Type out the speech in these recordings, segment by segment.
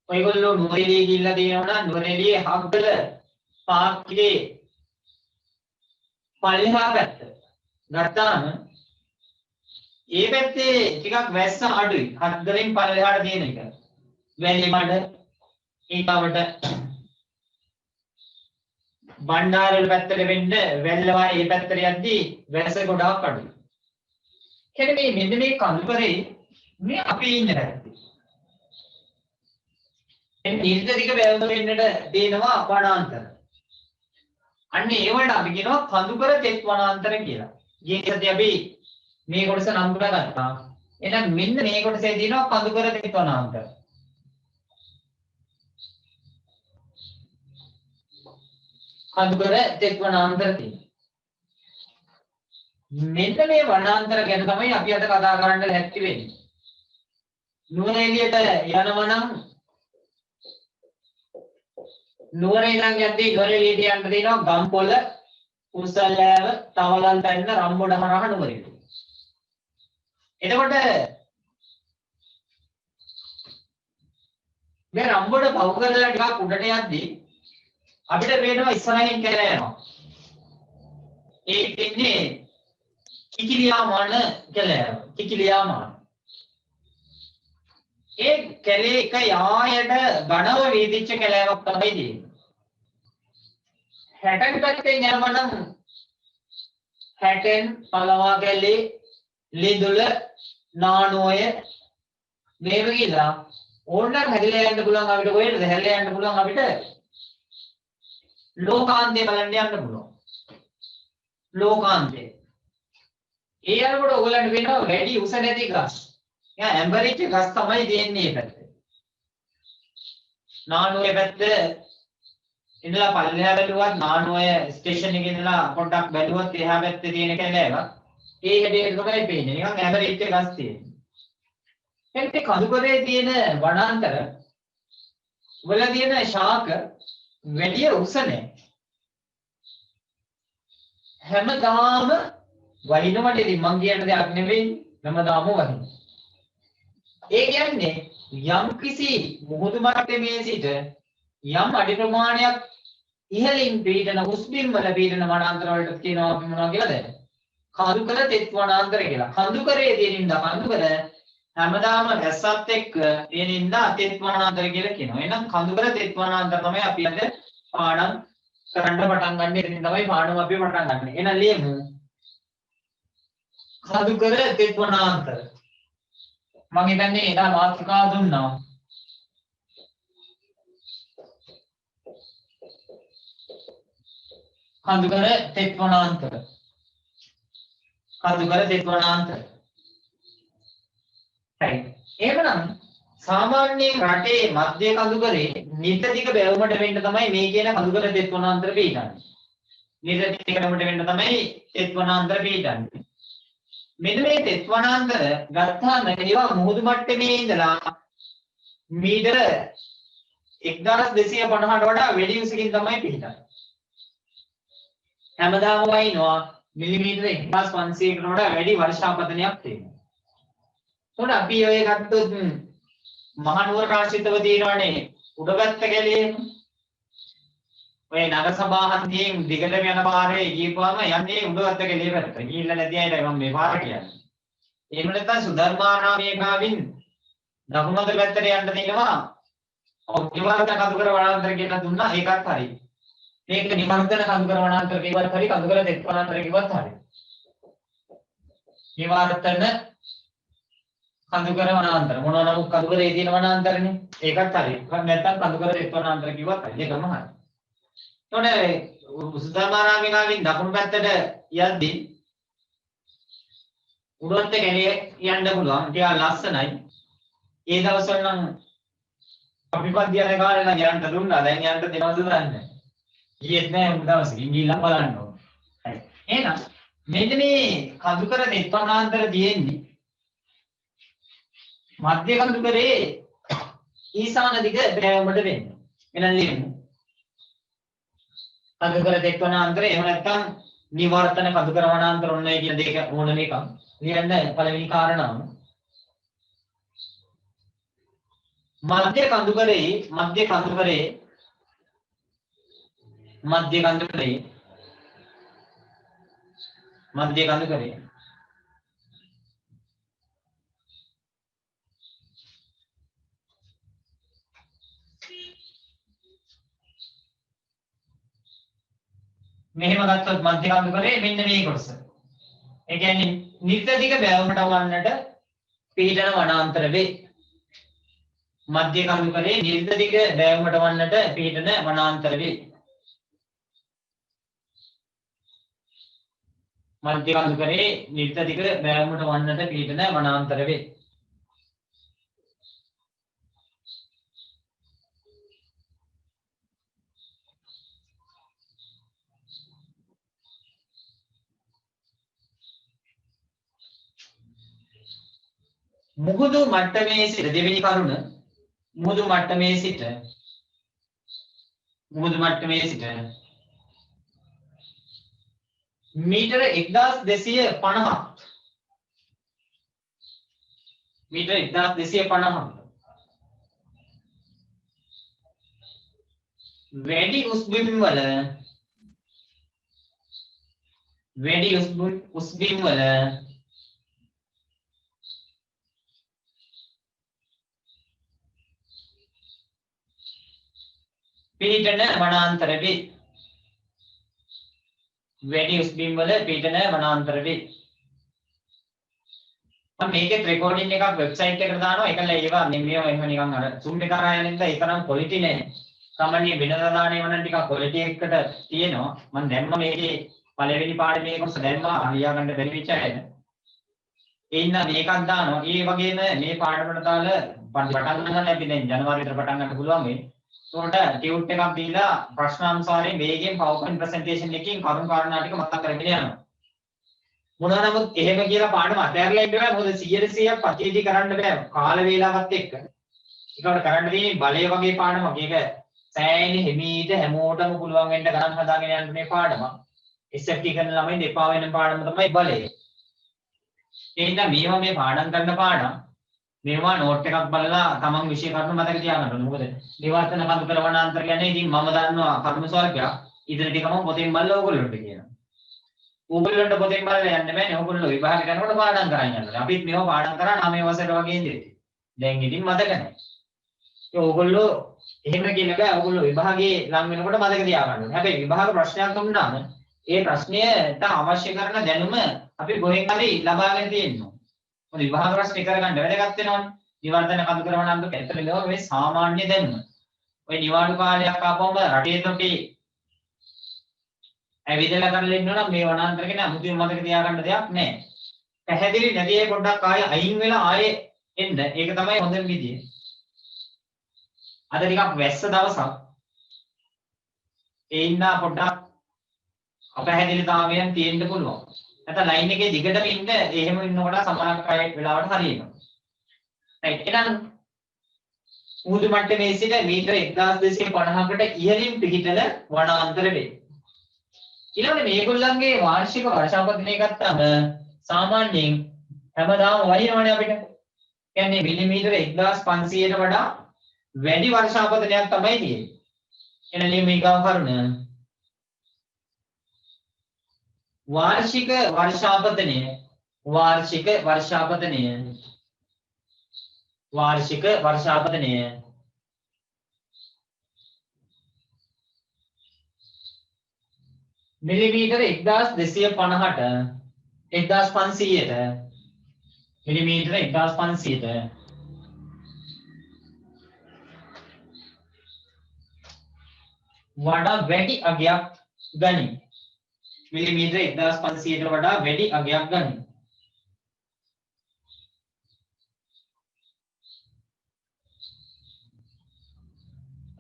ඔයගොල්ලෝ නුවරඑළිය ගිහිල්ලා තියෙනවා නම් නුවරඑළියේ හග්ගල පාක්කේ පල්ලෙහා පැත්ත ගත්තාම ඒ පැත්තේ ටිකක් වැස්ස අඩුයි. හග්ගලෙන් පල්ලෙහාට තියෙන එක. වැලි මඩ ඊටවට බණ්ඩාරවල පැත්තට වෙන්න වැල්ලවා ඒ පැත්තට යද්දී වැස්ස ගොඩාක් අඩුයි. කියන්නේ මෙන්න මේ කඳුකරේ මේ අපි ඉන්න පැත්තේ. එන්නේ නිර්දදික වැවුම වෙන්නට දෙනවා වනාන්තර. අන්න ඒවට අපි කියනවා කඳුකර තෙත් වනාන්තර කියලා. ඊටදී අපි මේ කොටස නම් කරගත්තා. එහෙනම් මෙන්න මේ කොටසේ තියෙනවා කඳුකර තෙත් වනාන්තර. කඳුකර තෙත් වනාන්තර තියෙනවා. මෙන්න මේ වනාන්තර ගැන තමයි අපි අද කතා කරන්න ලැස්ති වෙන්නේ. නුවරඑළියට යනවා නම් නුවරඑළියෙන් යද්දී නුවරඑළියට යන්න දෙනවා ගම්පොළ, උසල්ලෑව, තවලන් පැන්න, රම්බොඩ හරහා නුවරඑළිය. එතකොට මේ රම්බොඩ පහු කරලා ටිකක් උඩට යද්දී අපිට පේනවා ඉස්සරහින් කැලේ යනවා. ඒ ඉන්නේ කිකිලියාමාන කැලේ. කිකිලියාමාන. ඒ කැලේ එක යායට ඝනව වේදිච්ච කැලෑවක් තමයි තියෙන්නේ. 60 පැත්තෙන් යනවනම් 60න් පළවා කැලේ, ලිඳුල, නානෝය මේව කියලා ඕනනම් හැදලා යන්න පුළුවන් අපිට කොහෙද හැදලා යන්න පුළුවන් අපිට ලෝකාන්තේ බලන්න යන්න පුළුවන්. ලෝකාන්තේ. ඒ යනකොට ඔයගලන්ට වෙනවා වැඩි උස නැති ගස්. යා ඇම්බරිච් ගස් තමයි තියෙන්නේ මේ පැත්තේ. නානෝය පැත්ත ඉඳලා පල්ලෙහා බැලුවත් නානෝය ස්ටේෂන් එකේ ඉඳලා පොඩ්ඩක් බැලුවත් එහා පැත්තේ තියෙන කැලෑවක්. ඒ හැඩයට තමයි පේන්නේ. නිකන් ඇම්බරිච් ගස් තියෙන්නේ. එතෙ කඳුකරේ තියෙන වනාන්තර වල තියෙන ශාක වැඩි උස නැහැ. හැමදාම වහිනවට ඉතින් මං කියන දෙයක් නෙවෙයි හැමදාම වහින. ඒ කියන්නේ යම් කිසි මුහුදු මට්ටමේ සිට යම් අඩි ප්‍රමාණයක් ඉහළින් පීඩන උස්බිම් වල පීඩන වනාන්තර වලට කියනවා අපි මොනවා කියලාද? කඳුකර තෙත් වනාන්තර කියලා. කඳුකරේ තියෙනින්ද කඳුකර හැමදාම වැස්සත් එක්ක තියෙනින්ද තෙත් වනාන්තර කියලා කියනවා. එහෙනම් කඳුකර තෙත් වනාන්තර තමයි අපි අද පාඩම් කරන්න පටන් ගන්න. ඉතින් තමයි පාඩම අපි පටන් ගන්න. එහෙනම් ලියමු. කඳුකර තෙත් වනාන්තර. මම හිතන්නේ එදා මාතෘකාව දුන්නා. කඳුකර තෙත් වනාන්තර. කඳුකර තෙත් වනාන්තර. හරි. එහෙනම් සාමාන්‍යයෙන් රටේ මධ්‍ය කඳුකරේ නිතදිග බැවුමට වෙන්න තමයි මේ කියන කඳුකර තෙත් වනාන්තර පිහිටන්නේ. නිතදිග බැවුමට වෙන්න තමයි තෙත් වනාන්තර පිහිටන්නේ. මෙන්න මේ තෙත් වනාන්තර ගත්තාම ඒවා මුහුදු මට්ටමේ ඉඳලා මීටර 1250ට වඩා වැඩි උසකින් තමයි පිහිටන්නේ. හැමදාම වයින්නවා මිලිමීටර 1500කට වඩා වැඩි වර්ෂාපතනයක් තියෙනවා. උඩ අපි ඔය ගත්තොත් මහනුවර රාශිතව තියෙනවනේ උඩගත්ත කැලේ. ඔය නගර සභාහන්තියෙන් දිගටම යන පාරේ ගිහපුවම යන්නේ උඩගත්ත කැලේ පැත්තට. ගිහිල්ලා නැති අයට මම මේ පාර කියන්නේ. එහෙම නැත්නම් සුධර්මානාමේකාවින් දකුණත පැත්තට යන්න තියෙනවා. ඔව් නිවර්තන කඳුකර වනාන්තර කියලා දුන්නා ඒකත් හරි. මේක නිවර්තන කඳුකර වනාන්තර කිව්වත් හරි කඳුකර තෙත් වනාන්තර කිව්වත් හරි. නිවර්තන කඳුකර වනාන්තර මොනවා නමුත් කඳුකරේ තියෙන වනාන්තරනේ ඒකත් හරි. නැත්නම් කඳුකර තෙත් වනාන්තර කිව්වත් හරි. දෙකම හරි. එතකොට සුධර්මානාමේකාවින් දකුණු පැත්තට යද්දී උඩොත් කැලේ යන්න පුළුවන්. ටිකක් ලස්සනයි. ඒ දවස්වල නම් අපි පන්ති යන කාලේ නම් යන්න දුන්නා. දැන් යන්න දෙනවද දන්නේ නැහැ. ඊයේත් නෑ උන් දවසකින් ගිහිල්ලා බලන්න ඕන. හරි. එහෙනම් මෙන්න මේ කඳුකර තෙත් වනාන්තර තියෙන්නේ මධ්‍ය කඳුකරේ ඊසාන දිග බැවුමට වෙන්නේ. එහෙනම් ලියමු. කඳුකර තෙත් වනාන්තරය එහෙම නැත්නම් නිවර්තන කඳුකර වනාන්තර ඔන්නයි කියන දෙක ඕන මේක. ලියන්න පළවෙනි කාරණාව. මධ්‍ය කඳුකරේ මෙහෙම ගත්තොත් මධ්‍ය කඳුකරේ මෙන්න මේ කොටස. ඒ කියන්නේ නිර්දදික බැවුමට වන්නට පීඩන වනාන්තර වේ. මධ්‍ය කඳුකරේ නිර්දදික බැවුමට වන්නට පීඩන වනාන්තර වේ. මධ්‍ය කඳුකරේ නිර්දදික බැවුමට වන්නට පීඩන වනාන්තර වේ. මුහුදු මට්ටමේ සිට දෙවෙනි කරුණ මුහුදු මට්ටමේ සිට මීටර 1250ක් වැඩි උස් බිම් වල පීඩන වනාන්තර වේ. වැඩි උස් බිම් වල පීඩන වනාන්තර වේ. මම මේකේ රෙකෝඩින් එකක් වෙබ්සයිට් එකට දානවා. ඒකල ඒවා මේව එහෙම නිකන් අර zoom එක කරා යන ඉඳලා ඒතරම් quality නැහැ. සාමාන්‍ය වෙනදා දාන්නේ වුණා ටිකක් quality එකකට තියෙනවා. මම දැම්ම මේකේ පළවෙනි පාඩමේ කොටස දැම්මා හරියා ගන්න බැරි වෙච්ච අයද. ඒ ඉන්න මේකක් දානවා. ඒ වගේම මේ පාඩමට දාලා පටන් ගන්න අපි දැන් ජනවාරි විතර පටන් ගන්න පුළුවන් වෙයි. ඒකට ටියුට් එකක් දීලා ප්‍රශ්නානුසාරයෙන් වේගයෙන් PowerPoint presentation එකකින් කරුණු කාරණා ටික මතක් කරගෙන යනවා. මොනවා නමුත් එහෙම කියලා පාඩම අතහැරලා ඉන්න බෑ. මොකද 100% ප්‍රතිවිධි කරන්න බෑ. කාල වේලාවත් එක්ක. ඒකට කරන්න තියෙන්නේ බලය වගේ පාඩමක්. ඒක සෑහෙන හිමීට හැමෝටම පුළුවන් වෙන්න ගණන් හදාගෙන යන්න මේ පාඩම. SFT කරන ළමයි දෙපා වෙන පාඩම තමයි බලය. ඒ හින්දා මේවා මේ පාඩම් කරන පාඩම් මේවා නෝට් එකක් බලලා තමන් විෂය කරුණු මතක තියාගන්න ඕනේ. මොකද නිවර්තන කඳුකර වනාන්තර කියන්නේ ඉතින් මම දන්නවා කර්ම ස්වර්ගයක්. ඉදිරි ටිකම පොතෙන් බලලා ඕගොල්ලන්ට කියනවා. ඕගොල්ලන්ට පොතෙන් බලලා යන්න බෑනේ. ඕගොල්ලෝ විභාග කරනකොට පාඩම් කරන් යනවා. අපිත් මේවා පාඩම් කරා 9 වසරේ වගේ ඉඳිලා. දැන් ඉතින් මතක නැහැ. ඒ ඕගොල්ලෝ එහෙම කියන බෑ. ඕගොල්ලෝ විභාගයේ ලං වෙනකොට මතක තියාගන්න ඕනේ. හැබැයි විභාග ප්‍රශ්නයක් දුන්නාම ඒ ප්‍රශ්නයට අවශ්‍ය කරන දැනුම අපි කොහෙන් හරි ලබාගෙන තියෙනවා. මොකද විභාග ප්‍රශ්න කරගන්න වැදගත් වෙනවනේ. නිවර්තන කඳුකර වනාන්තර ඇතුළේ නෝ මේ සාමාන්‍ය දැනුම. ඔය නිවාඩු කාලයක් ආපුවම රටේ තොටේ ඇවිදලා කරලා ඉන්නවා නම් මේ වනාන්තර ගැන අමුතුවෙන් මතක තියාගන්න දෙයක් නැහැ. පැහැදිලි නැති ඒ පොඩ්ඩක් ආයෙ අයින් වෙලා ආයෙ එන්න. ඒක තමයි හොඳම විදිය. අද ටිකක් වැස්ස දවසක්. ඒ ඉන්න පොඩ්ඩක් අපැහැදිලිතාවයන් තියෙන්න පුළුවන්. නැත්නම් ලයින් එකේ දිගටම ඉන්න එහෙම ඉන්නකොට සමාන කය වෙලාවට හරියනවා. රයිට්. එහෙනම් මුහුදු මට්ටමේ සිට මීටර 1250කට ඉහළින් පිහිටන වනාන්තර වේ. ඊළඟට මේගොල්ලන්ගේ වාර්ෂික වර්ෂාපතනය ගත්තාම සාමාන්‍යයෙන් හැමදාම වහිනවනේ අපිට. කියන්නේ මිලිමීටර 1500ට වඩා වැඩි වර්ෂාපතනයක් තමයි තියෙන්නේ. එනලි මේකව කරුණ වාර්ෂික වර්ෂාපතනය මිලිමීටර 1250ට 1500ට මිලිමීටර 1500ට වඩා වැඩි අගයක් ගනී. මිලිමීටර 1500ට වඩා වැඩි අගයක් ගනී.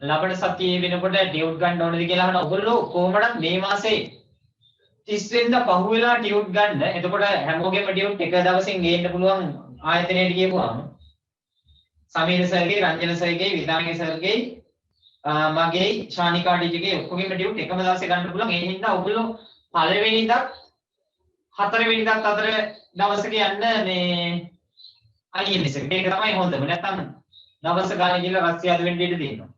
ලබන සතියේ වෙනකොට ටියුට් ගන්න ඕනද කියලා අහන ඔයගොල්ලෝ කොහොමද මේ මාසේ 30 වෙනිදා පහුවෙලා ටියුට් ගන්න. එතකොට හැමෝගෙම ටියුට් එක දවසින් ගේන්න පුළුවන් ආයතනයට ගියපුවාම සමීර සර්ගේ, රංජන සර්ගේ, විතානගේ සර්ගේ, මගේ ශානිකා ඩීජිගේ ඔක්කොගෙම ටියුට් එකම දවසේ ගන්න පුළුවන්. ඒ හින්දා ඔයගොල්ලෝ පළවෙනි ඉඳන් හතරවෙනි ඉඳන් අතර දවසක යන්න මේ IMS එක. මේක තමයි හොඳම. නැත්නම් දවස ගානේ ගිහලා රස්සිය අද වෙන්න ඉඩ තියෙනවා.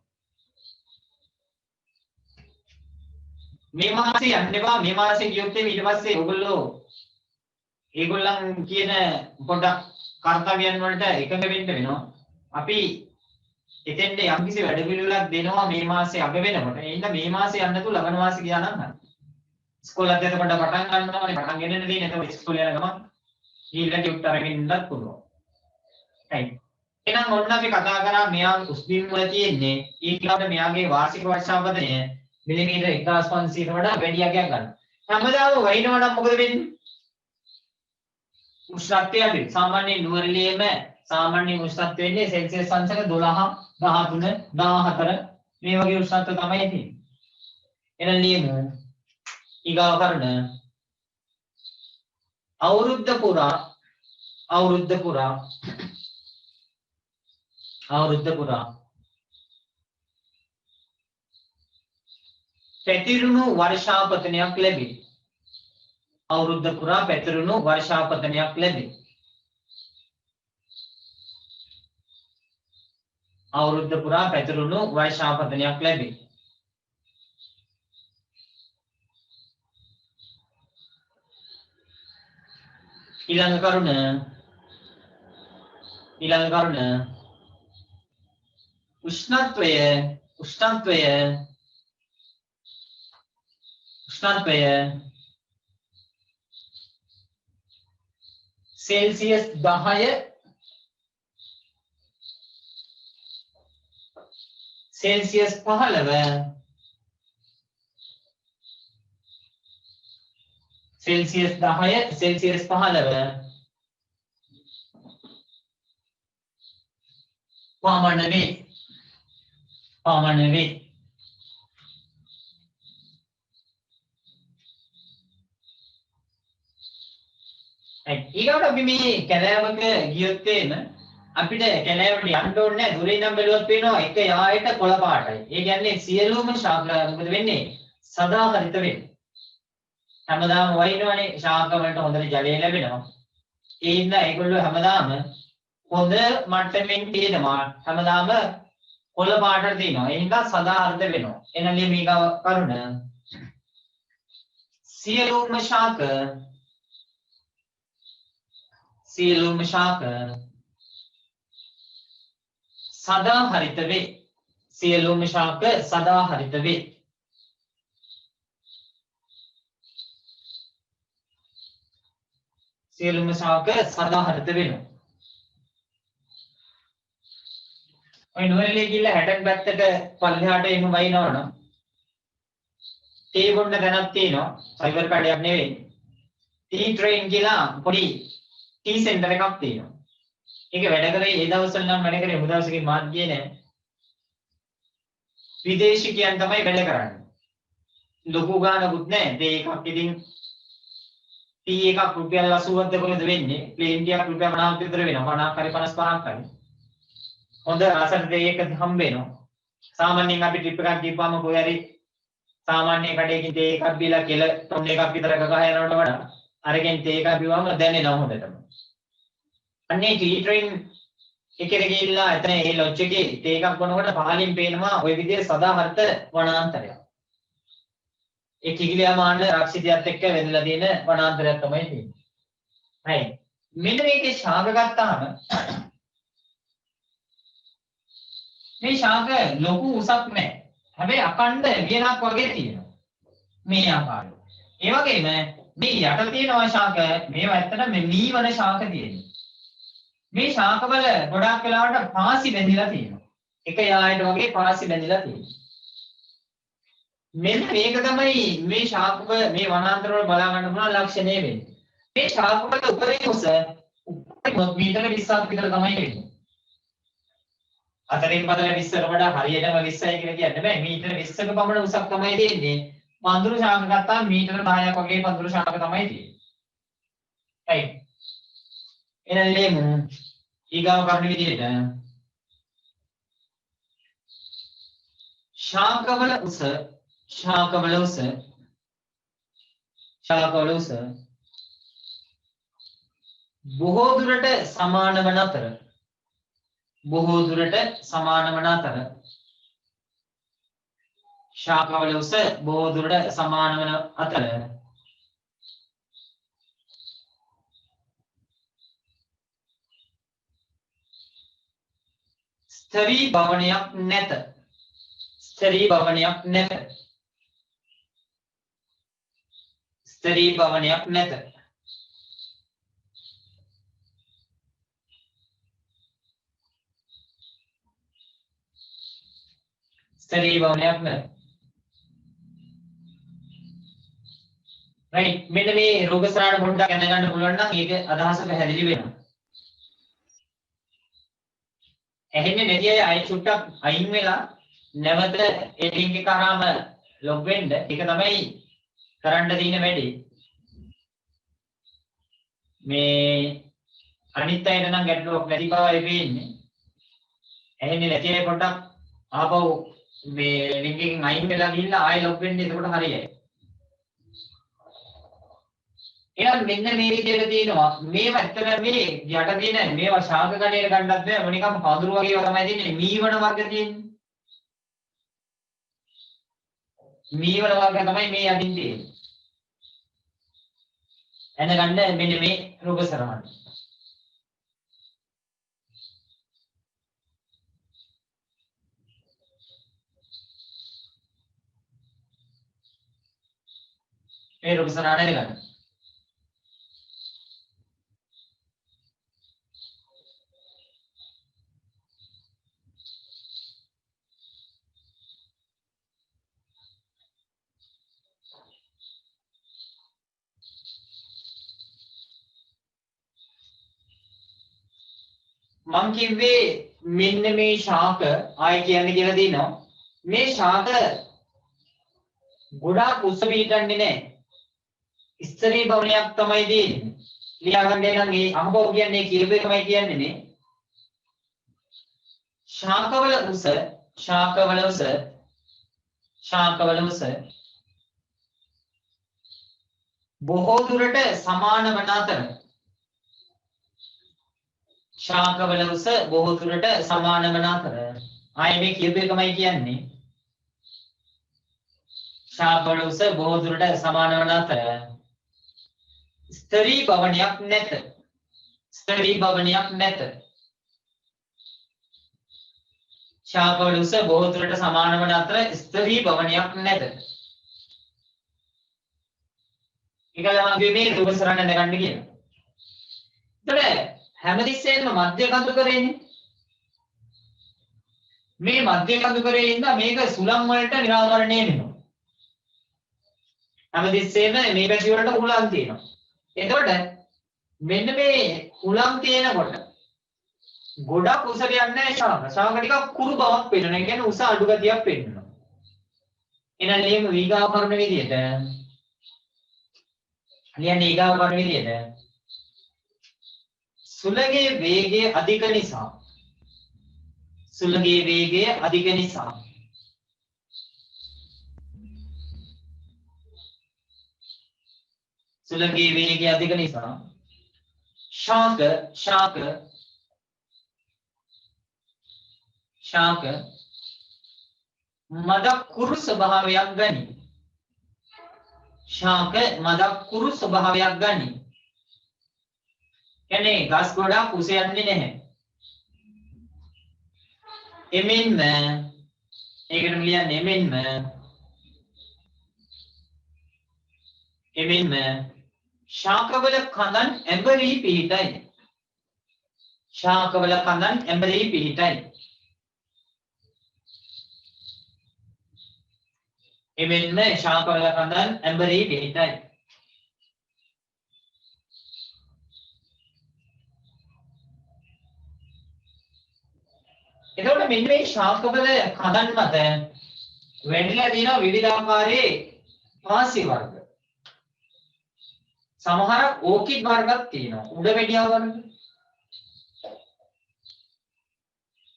මේ මාසේ යන්න එපා. මේ මාසේ ගියොත් ඊට පස්සේ ඔයගොල්ලෝ ඒගොල්ලන් කියන පොඩක් කර්තව්‍යයන් වලට එකඟ වෙන්න වෙනවා. අපි එතෙන්ට යම්කිසි වැඩ පිළිවෙලක් දෙනවා මේ මාසේ අග වෙනකොට. ඒ හින්දා මේ මාසේ යන්න තු ලබන මාසේ ගියා නම් හරි. ඉස්කෝලේ එතකොට පටන් ගන්නවානේ පටන් ගෙනෙන්න තියෙන. එතකොට ඉස්කෝලේ යන ගමන් ඊළඟ ටියුට් අරගෙන ඉන්නත් පුළුවන්. right. එහෙනම් ඔන්න අපි කතා කරා මෙයා උස්බිම් වල තියෙන්නේ ඊළඟට මෙයාගේ වාර්ෂික වර්ෂාපතනය මිලිමීටර 1500කට වඩා වැඩි අගයක් ගන්න. හැමදාම වයින්නවා නම් මොකද වෙන්නේ? උෂ්ණත්වය අඩුයි. සාමාන්‍ය නුවරඑළියේම සාමාන්‍ය උෂ්ණත්වය වෙන්නේ සෙල්සියස් අංශක 12, 13, 14 මේ වගේ උෂ්ණත්ව තමයි තියෙන්නේ. එහෙනම් ලියමු ඊගාව කරන අවුරුද්ද පුරා පැතිරුණු වර්ෂාපතනයක් ලැබේ. අවුරුද්ද පුරා පැතිරුණු වර්ෂාපතනයක් ලැබේ. අවුරුද්ද පුරා පැතිරුණු වර්ෂාපතනයක් ලැබේ. ඊළඟ කරුණ උෂ්ණත්වය සෙල්සියස් 10 සෙල්සියස් 15 සෙල්සියස් 10 සෙල්සියස් 15 පමණ වේ. ඊගොල්ලෝ අපි මේ කැලෑවක ගියොත් එන අපිට කැලෑවට යන්න ඕනේ නැහැ. දුරින් නම් බැලුවොත් පේනවා එක යායට කොළ පාටයි. ඒ කියන්නේ සියලුම ශාක මොකද වෙන්නේ? සදාහරිත වෙන්නේ. හැමදාම වයින්නවනේ ශාක වලට හොඳට ජලය ලැබෙනවා. ඒ හින්දා ඒගොල්ලෝ හැමදාම හොඳ මට්ටමින් තියෙනවා. හැමදාම කොළ පාටට තියෙනවා. ඒ හින්දා සදාහරිත වෙනවා. එහෙනම් මේක කරුණ සියලුම ශාක සදාහරිත වේ. සියලුම ශාක සදාහරිත වේ. සියලුම ශාක සදාහරිත වෙනවා. ඔය නුවරඑළිය ගිහලා හැඩක් පැත්තට පල්ලෙහාට එමු වයින්නවනම් තේ බොන්න දැනක් තියෙනවා. ෆයිබර් කඩයක් නෙවෙයි. ටී ට්‍රේන් කියලා පොඩි ටී සෙන්ටර් එකක් තියෙනවා. ඒක වැඩ කරේ ඒ දවස්වල නම් වැඩ කරේ මුදවසකින් මාත් ගියේ නෑ. විදේශිකයන් තමයි වැඩ කරන්නේ. ලොකු ගානකුත් නෑ. තේ එකක් ඉතින් ටී එකක් රුපියල් 80ක්ද කොහෙද වෙන්නේ? ප්ලේන් ටියක් රුපියල් 50ක් විතර වෙනවා. 50ක් හරි 55ක් හරි. හොඳ රසට තේ එක හම්බ වෙනවා. සාමාන්‍යයෙන් අපි ට්‍රිප් එකක් ගිහපුවාම කොහේ හරි සාමාන්‍ය කඩේකින් තේ එකක් බීලා කෙල ටොන් එකක් විතර ගහ යනවට වඩා අරගෙන තේ එකක් බිව්වම දැනෙනවා හොඳටම. අන්නේ ටී ට්‍රේන් එකේ ගිහිල්ලා එතන ඒ ලොජ් එකේ තේ එකක් බොනකොට පහලින් පේනවා ওই විදිහේ සදාහරිත වනාන්තරයක්. ඒ කිගිලියා මාන්න රක්ෂිතයත් එක්ක වෙදලා තියෙන වනාන්තරයක් තමයි තියෙන්නේ. right. මෙන්න මේකේ ශාක ගත්තාම මේ ශාක ලොකු උසක් නැහැ. හැබැයි අකණ්ඩ වියනක් වගේ තියෙනවා. මේ ආකාරය. ඒ වගේම මේ යට තියෙනවා ශාක මේවා ඇත්තට මේ මීවන ශාක තියෙනවා. මේ ශාකවල ගොඩාක් වෙලාවට පාසි බැඳිලා තියෙනවා. එක යායට වගේ පාසි බැඳිලා තියෙනවා. මෙන්න මේක තමයි මේ ශාකව මේ වනාන්තර වල බලා ගන්න පුළුවන් ලක්ෂණය වෙන්නේ. මේ ශාකවල උපරිම උස මීටර 20ක් විතර තමයි වෙන්නේ. අතරින් බදලා 20කට වඩා හරියටම 20යි කියලා කියන්න බෑ. මීටර 20ක පමණ උසක් තමයි තියෙන්නේ. පඳුරු ශාක ගත්තාම මීටර 10ක් වගේ පඳුරු ශාක තමයි තියෙන්නේ. right. එහෙනම් ලියමු ඊගාව කරන විදිහට ශාකවල උස බොහෝ දුරට සමාන වන අතර බොහෝ දුරට සමාන වන අතර ශාකවල උස බොහෝ දුරට සමාන වන අතර ස්තරී භවනයක් නැත. ස්තරී භවනයක් නැත. ස්තරී භවනයක් නැත. ස්තරී භවනයක් නැත. right මෙන්න මේ රෝග සරණ පොඩ්ඩක් දැනගන්න පුළුවන් නම් ඒක අදහස පැහැදිලි වෙනවා. ඇහෙන්නේ නැති අය චුට්ටක් අයින් වෙලා නැවත ඒ ලින්ක් එක කරාම ලොග් වෙන්න. ඒක තමයි කරන්න තියෙන වැඩේ. මේ අනිත් අයට නම් ගැටලුවක් නැති බවයි පේන්නේ. ඇහෙන්නේ නැති අය පොඩ්ඩක් ආපහු මේ ලින්ක් එකෙන් අයින් වෙලා ගිහිල්ලා ආයෙ ලොග් වෙන්න. එතකොට හරියයි. එහෙනම් මෙන්න මේ විදිහට තියෙනවා. මේවා ඇත්තටම මේ යට තියෙන මේවා ශාක ගණයට ගන්නත් බෑ. මොනිකම් පඳුරු වගේ ඒවා තමයි තියෙන්නේ. මීවන වර්ග තියෙන්නේ. මීවන වර්ග තමයි මේ යටින් තියෙන්නේ. එනගන්න මෙන්න මේ රෝග සරණ. මේ රෝග සරණ එනගන්න. මං කිව්වේ මෙන්න මේ ශාක ආයි කියන්නේ කියලා දිනවා. මේ ශාක ගොඩාක් උස්ස පිටන්නේ නැහැ. ස්ත්‍රී භවනයක් තමයි දෙන්නේ. ලියාගන්න නම් මේ අහපව කියන්නේ කියව එකමයි කියන්නේ නේ. ශාකවල උස බොහෝ දුරට සමාන වන අතර ශාකවල උස බොහෝ දුරට සමාන වන අතර ආයේ මේ කියව එකමයි කියන්නේ. ශාකවල උස බොහෝ දුරට සමාන වන අතර ස්තරී භවනයක් නැත. ස්තරී භවනයක් නැත. ශාකවල උස බොහෝ දුරට සමාන වන අතර ස්තරී භවනයක් නැත. ඒකලම මේ රූප සරණ දැනගන්න කියන. ඒතර හැමතිස්සෙම මධ්‍ය කඳු කරේනේ. මේ මධ්‍ය කඳු කරේ ඉඳලා මේක සුළං වලට නිරාවරණය වෙනවා. හැමතිස්සෙම මේ පැති වලට හුලං තියෙනවා. එතකොට මෙන්න මේ හුලං තියෙනකොට ගොඩක් උස කියන්නේ නැහැ ශාක. ශාක ටිකක් කුරු බවක් පෙන්නනවා. ඒ කියන්නේ උස අඩු ගතියක් පෙන්නනවා. එහෙනම් ලියමු ඊගාව කරන විදිහට. ලියන්නේ ඊගාව කරන විදිහට. සුළඟේ වේගය අධික නිසා. සුළඟේ වේගය අධික නිසා. සුළඟේ වේගය අධික නිසා ශාක මදක් කුරු ස්වභාවයක් ගනි. ශාක මදක් කුරු ස්වභාවයක් ගනි. කියන්නේ ගස් ගොඩක් උස යන්නේ නැහැ. එමෙන්ම ඒකටම ලියන්නේ එමෙන්ම ශාකවල කඳන් ඇඹරී පිහිටයි. ශාකවල කඳන් ඇඹරී පිහිටයි. එමෙන්ම ශාකවල කඳන් ඇඹරී පිහිටයි. එතකොට මෙන්න මේ ශාකවල කඳන් මත වැටිලා තියෙන විවිධාකාරයේ පාසි වර්ග. සමහරක් ඕකිඩ් වර්ගක් තියෙනවා. උඩ වැටියා වර්ග.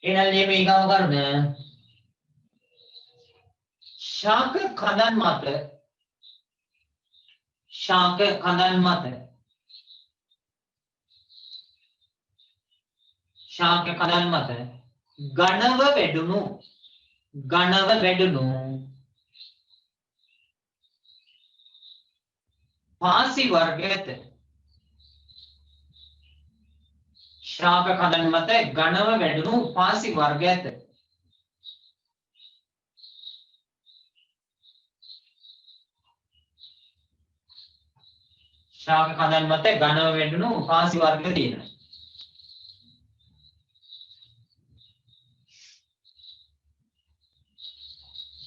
එනල් මේ ගාව කරන ශාක කඳන් මත ගණව වැඩුණු පාසි වර්ගයත ශාක කඳන් මත ගණව වැඩුණු පාසි වර්ගයත ශාක කඳන් මත ගණව වැඩුණු පාසි වර්ග තියෙනවා.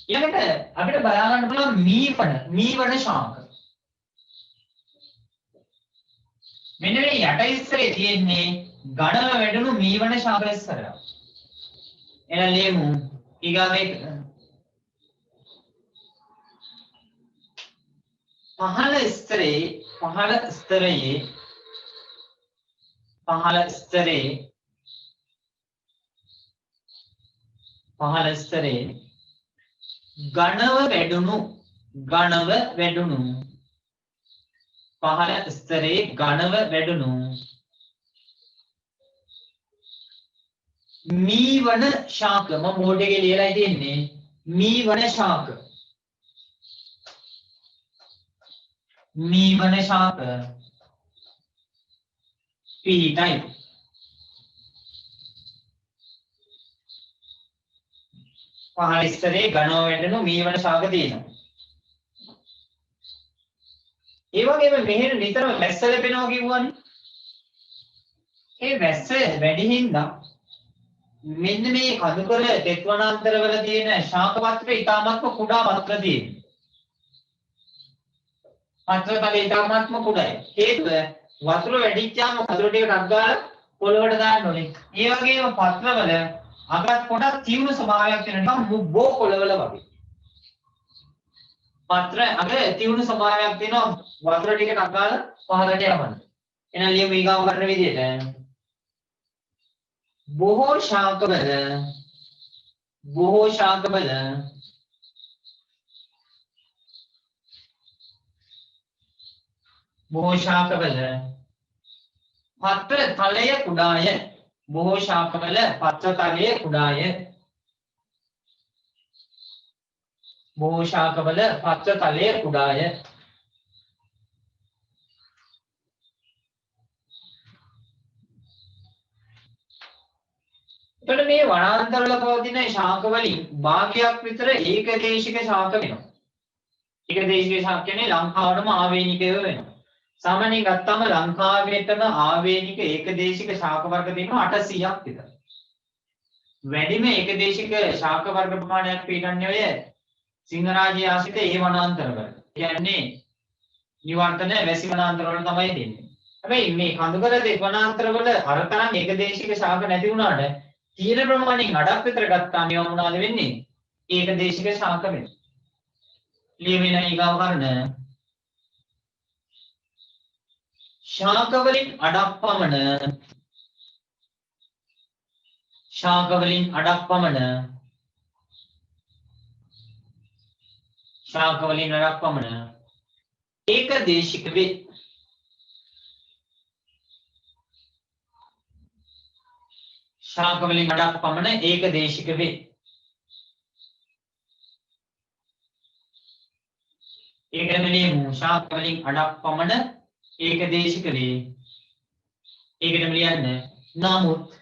ඊළඟට අපිට බලා ගන්න පුළුවන් මීවන ශාක. මෙන්න මේ යට ඉස්සරේ තියෙන්නේ ගණව වැඩුණු මීවන ශාක ඉස්සරහ. එහෙනම් ලියමු ඊගාවේ පහළ ස්තරයේ ගණව වැඩුණු මීවන ශාක මම බෝඩ් එකේ ලියලා තියෙන්නේ මීවන ශාක පිහිටයි. පහළ ස්තරයේ ගණව වැඩුණු මීවන ශාක තියෙනවා. ඒ වගේම මෙහෙර නිතරම වැස්ස ලැබෙනවා කිව්වනේ. ඒ වැස්ස වැඩි හින්දා මෙන්න මේ කඳුකර තෙත් වනාන්තරවල තියෙන ශාක පත්‍ර ඉතාමත්ම කුඩා පත්‍ර තියෙනවා. පත්‍ර තල ඉතාමත්ම කුඩායි. හේතුව වතුර වැඩිච්චාම වතුර ටික ටක් ගාලා පොළවට දාන්න ඕනේ. ඒ වගේම පත්‍රවල අගත් පොඩක් තියුණු ස්වභාවයක් තියෙනවා නිකන් බෝ කොළවල වගේ. පත්‍ර අග තියුණු ස්වභාවයක් තියෙනවා වතුර ටික ටක් ගාලා පහළට යවන්න. එහෙනම් ලියමු ඊගාව කරන විදිහට බොහෝ ශාකවල පත්‍ර තලය කුඩාය. බොහෝ ශාකවල පත්‍ර තලය කුඩාය. එතකොට මේ වනාන්තරවල පවතින ශාක වලින් භාගයක් විතර ඒකදේශික ශාක වෙනවා. ඒකදේශික ශාක කියන්නේ ලංකාවටම ආවේනිකය වෙනවා. සාමාන්‍යයෙන් ගත්තම ලංකාවේටම ආවේනික ඒකදේශික ශාක වර්ග තියෙනවා 800ක් විතර. වැඩිම ඒකදේශික ශාක වර්ග ප්‍රමාණයක් පිටන්නේ ඔය සිංහරාජ්‍ය ආශ්‍රිත ඒ වනාන්තරවල. කියන්නේ නිවර්තන වැසි වනාන්තරවල තමයි දෙන්නේ. හැබැයි මේ කඳුකර දෙක වනාන්තරවල අර තරම් ඒකදේශික ශාක නැති වුණාට තියෙන ප්‍රමාණයෙන් අඩක් විතර ගත්තාම ඒවා මොනවද වෙන්නේ? ඒකදේශික ශාක වෙනවා. ලියවෙන ඊගාව කරන ශාක වලින් අඩක් පමණ ඒකදේශික වේ. ශාක වලින් අඩක් පමණ ඒකදේශික වේ. ඒකම ලියමු ශාක වලින් අඩක් පමණ ඒකදේශික වේ. ඒකටම ලියන්න නමුත්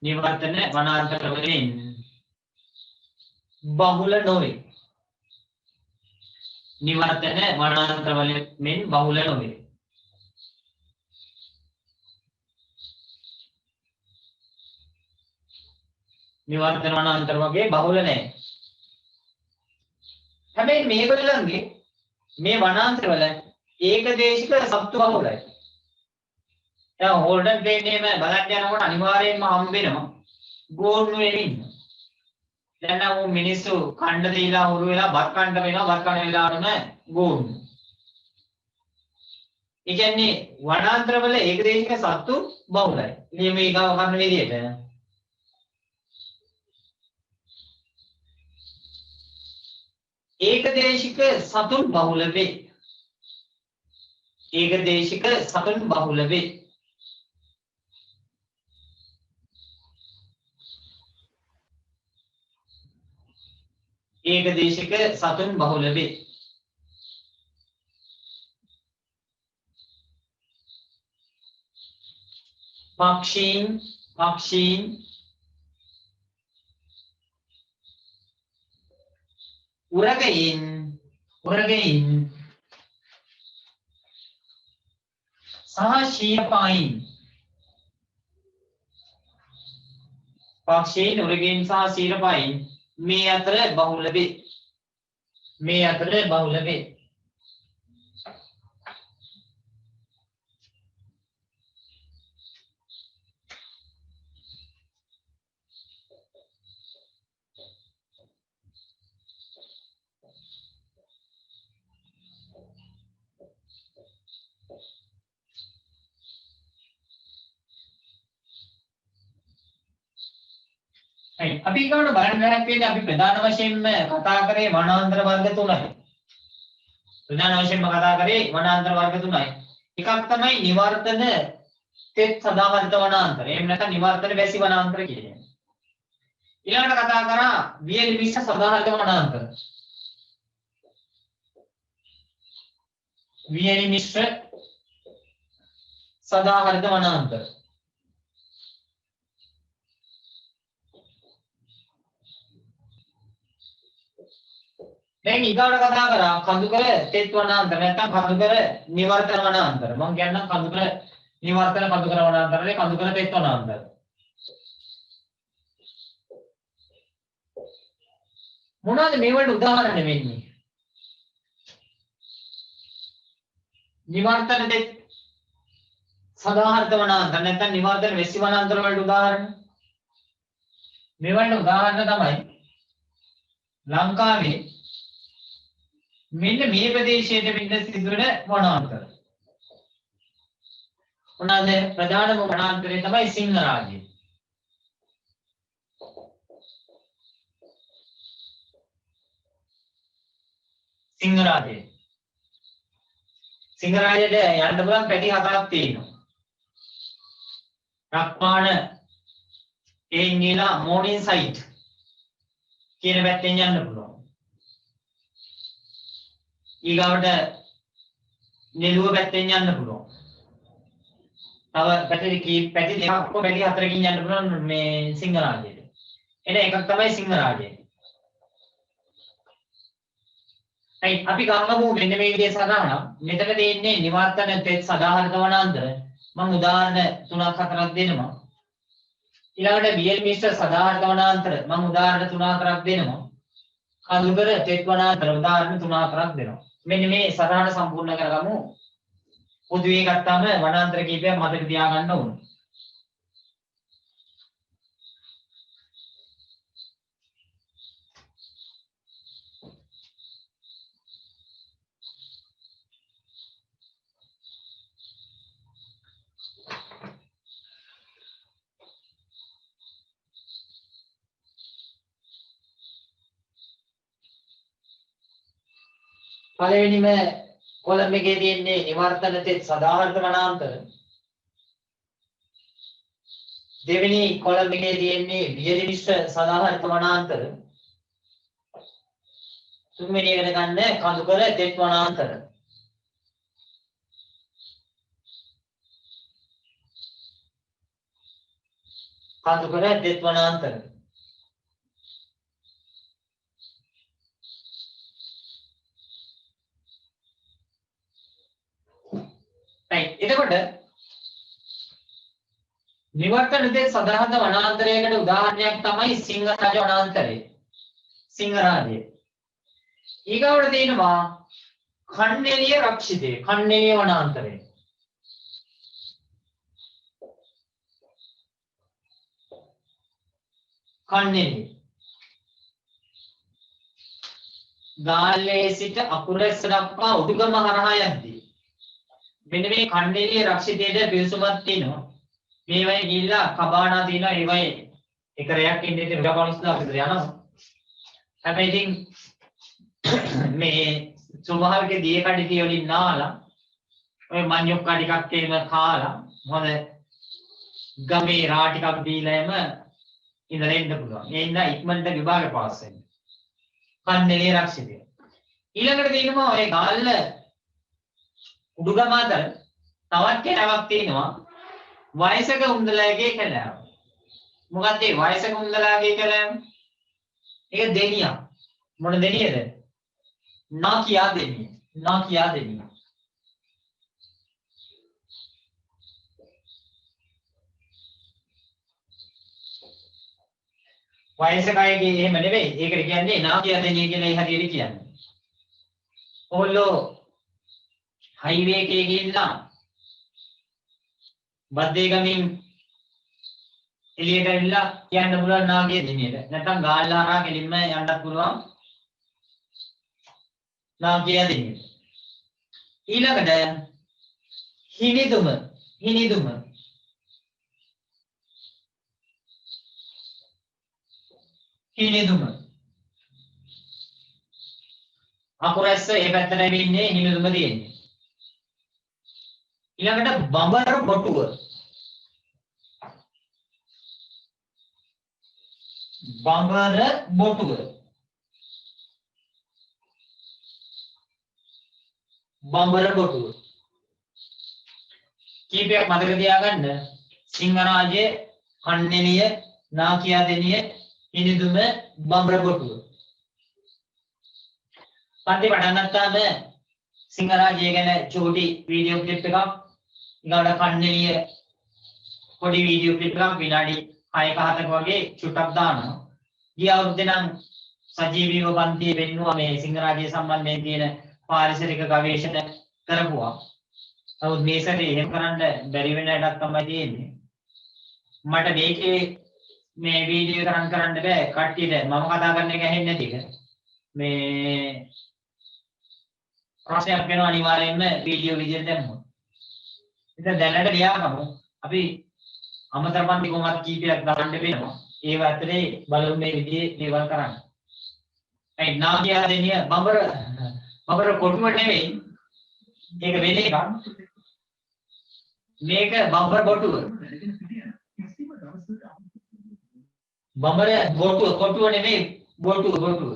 නිවර්තන වනාන්තරවල මෙන් බහුල නොවේ. නිවර්තන වනාන්තරවල මෙන් බහුල නොවේ. නිවර්තන වනාන්තර වගේ බහුල නැහැ. හැබැයි මේගොල්ලන්ගේ මේ වනාන්තරවල ඒකදේශික සත්තු බහුලයි. දැන් හෝල්ඩන් ප්ලේන් එකම බලන්න යනකොට අනිවාර්යයෙන්ම හම්බ වෙනවා ගෝන්නු වෙමින්. දැන් නම් මිනිස්සු කණ්ඩ දීලා හුරු වෙලා බත් කන්න වෙනවා. බත් කන වෙලාවටම ගෝන්නු. ඒ කියන්නේ වනාන්තරවල ඒකදේශික සත්තු බහුලයි. නියම ඊගාව කරන විදිහට ඒකදේශික සතුන් බහුල වේ. ඒකදේශික සතුන් බහුල වේ. ඒකදේශික සතුන් බහුල වේ. පක්ෂීන් උරගයින් සහ ශීරපායින් පක්ෂීන් උරගයින් සහ ශීරපායින් මේ අතර බහුල වේ. අපි ඊගොල්ලෝ බලන්න ගන්නේ අපි ප්‍රධාන වශයෙන්ම කතා කරේ වනාන්තර වර්ග තුනයි. එකක් තමයි නිවර්තන තෙත් සදාහරිත වනාන්තර. එහෙම නැත්නම් නිවර්තන වැසි වනාන්තර කියන්නේ. ඊළඟට කතා කරා වියලි මිශ්‍ර සදාහරිත වනාන්තර. වියලි මිශ්‍ර සදාහරිත වනාන්තර. දැන් ඊගාට කතා කරා කඳුකර තෙත් වනාන්තර නැත්නම් කඳුකර නිවර්තන වනාන්තර. මම කියන්නම් කඳුකර නිවර්තන කඳුකර වනාන්තරනේ කඳුකර තෙත් වනාන්තර. මොනවාද මේ වලට උදාහරණ වෙන්නේ? නිවර්තන තෙත් සදාහරිත වනාන්තර නැත්නම් නිවර්තන වැසි වනාන්තර වලට උදාහරණ. මේ වලට උදාහරණ තමයි ලංකාවේ මෙන්න මේ ප්‍රදේශයේ වෙන්න සිදුවන වනාන්තර. මොනවාද ප්‍රධානම වනාන්තරය තමයි සිංහරාජය. සිංහරාජයට යන්න පුළුවන් පැති හතරක් තියෙනවා. රක්මාන එංගිලා මෝනින් සයිට් කියන පැත්තෙන් යන්න පුළුවන්. ඊගාවට නෙළුව පැත්තෙන් යන්න පුළුවන්. තව පැති දෙකක් පැති හතරකින් යන්න පුළුවන් මේ සිංහරාජයට. එන එකක් තමයි සිංහරාජය. අපි ගන්නමු මෙන්න මේ විදිහේ සටහනක්. මෙතන තියෙන්නේ නිවර්තන තෙත් සදාහරිත වනාන්තර. මම උදාහරණ 3ක් 4ක් දෙනවා. ඊළඟට වියලි මිශ්‍ර සදාහරිත වනාන්තර මම උදාහරණ 3 4ක් දෙනවා. කඳුකර තෙත් වනාන්තර උදාහරණ 3 4ක් දෙනවා. මෙන්න මේ සටහන සම්පූර්ණ කරගමු. පොදුවේ ගත්තාම වනාන්තර කීපයක් මතක තියාගන්න ඕනේ. පළවෙනිම කොලම් එකේ තියෙන්නේ නිවර්තන තෙත් සදාහරිත වනාන්තර. දෙවෙනි කොලම් එකේ තියෙන්නේ වියලි මිශ්‍ර සදාහරිත වනාන්තර. තුන්වෙනි එකට ගන්න කඳුකර තෙත් වනාන්තර. කඳුකර තෙත් වනාන්තර. එතකොට නිවර්තන තෙත් සදාහරිත වනාන්තරයකට උදාහරණයක් තමයි සිංහරාජ වනාන්තරය. සිංහරාජය. ඊගාවට තියෙනවා කන්නේලිය රක්ෂිතය. කන්නේලිය වනාන්තරය. කන්නේලිය. ගාල්ලේ සිට අකුරැස්ස දක්වා උඩුගම හරහා යද්දී මෙන්න මේ කණ්ඩේලිය රක්ෂිතයේද පිවිසුමක් තියෙනවා. මේවයි ගිහිල්ලා කබානා තියෙනවා. ඒවයි එක රැයක් ඉන්නේ ඉතින් උඩපළොස්ලා විතර යනවා. හැබැයි ඉතින් මේ සුමහල්ගේ දිය කඩිතිය වලින් නාලා ඔය මඤ්ඤොක්කා ටිකක් එහෙම කාලා හොඳ ගමේ රා ටිකක් දීලා එම ඉඳලා ඉන්න පුළුවන්. ඒ ඉඳලා ඉක්මනට විභාගේ පාස් වෙන්න. කණ්ඩේලිය රක්ෂිතය. ඊළඟට තියෙනවා ඔය ගාල්ල උඩුගම අතර තවත් කැලෑවක් තියෙනවා. වයසක උන්දලාගේ කැලෑව. මොකක්ද ඒ වයසක උන්දලාගේ කැලෑව? ඒක දෙනියක්. මොන දෙනියද? නාකියා දෙනිය. නාකියා දෙනිය. වයසක අයගේ එහෙම නෙවෙයි. ඒකට කියන්නේ නාකියා දෙනිය කියලා ඒ හරියට කියන්නේ. ඕගොල්ලෝ හයිවේ එකේ ගිහිල්ලා බද්දේගමින් එළියට ඇවිල්ලා කියන්න පුළුවන් නාගිය දෙනියට. නැත්නම් ගාල්ලාරා ගෙලින්ම යන්නත් පුළුවන් නාගිය දෙනියට. ඊළඟට හිනිදුම හිනිදුම හිනිදුම අකුරැස්ස ඒ පැත්තට ඇවිල්න්නේ හිනිදුම තියෙන්නේ. ඊළඟට බඹර බොටුව බඹර බොටුව බඹර බොටුව කීපයක් මතක තියාගන්න. සිංහරාජයේ කන්නේලිය නාකියා දෙනිය හිනිදුම බඹර බොටුව. පන්ති පටන් ගත්තාම සිංහරාජය ගැන චූටි වීඩියෝ ක්ලිප් එකක් ඊගාට කන්නේලිය පොඩි වීඩියෝ ක්ලිප් එකක් විනාඩි 6ක 7ක වගේ චුට්ටක් දානවා. ගිය අවුරුද්දේ නම් සජීවීව පන්තියේ වෙන්නුවා මේ සිංහරාජය සම්බන්ධයෙන් තියෙන පාරිසරික ගවේෂණ කරපුවා. නමුත් මේ සැරේ එහෙම කරන්න බැරි වෙන එකක් තමයි තියෙන්නේ. මට මේකේ මේ වීඩියෝ කරන්න බෑ. කට්ටියට මම කතා කරන එක ඇහෙන්නේ නැති එක. මේ ප්‍රශ්නයක් වෙනවා අනිවාර්යයෙන්ම වීඩියෝ විදියට දැම්මොත්. ඉතින් දැනට ලියාගමු. අපි අමතර පන්ති කොමත් කීපයක් දාන්න වෙනවා. ඒව ඇතුලේ බලමු මේ විදිහේ දේවල් කරන්න. ඒ නාගියා දෙනිය බඹර කොටුව නෙවෙයි. ඒක වෙන එකක්. මේක බඹර කොටුව. බඹර කොටුව නෙවෙයි කොටුව.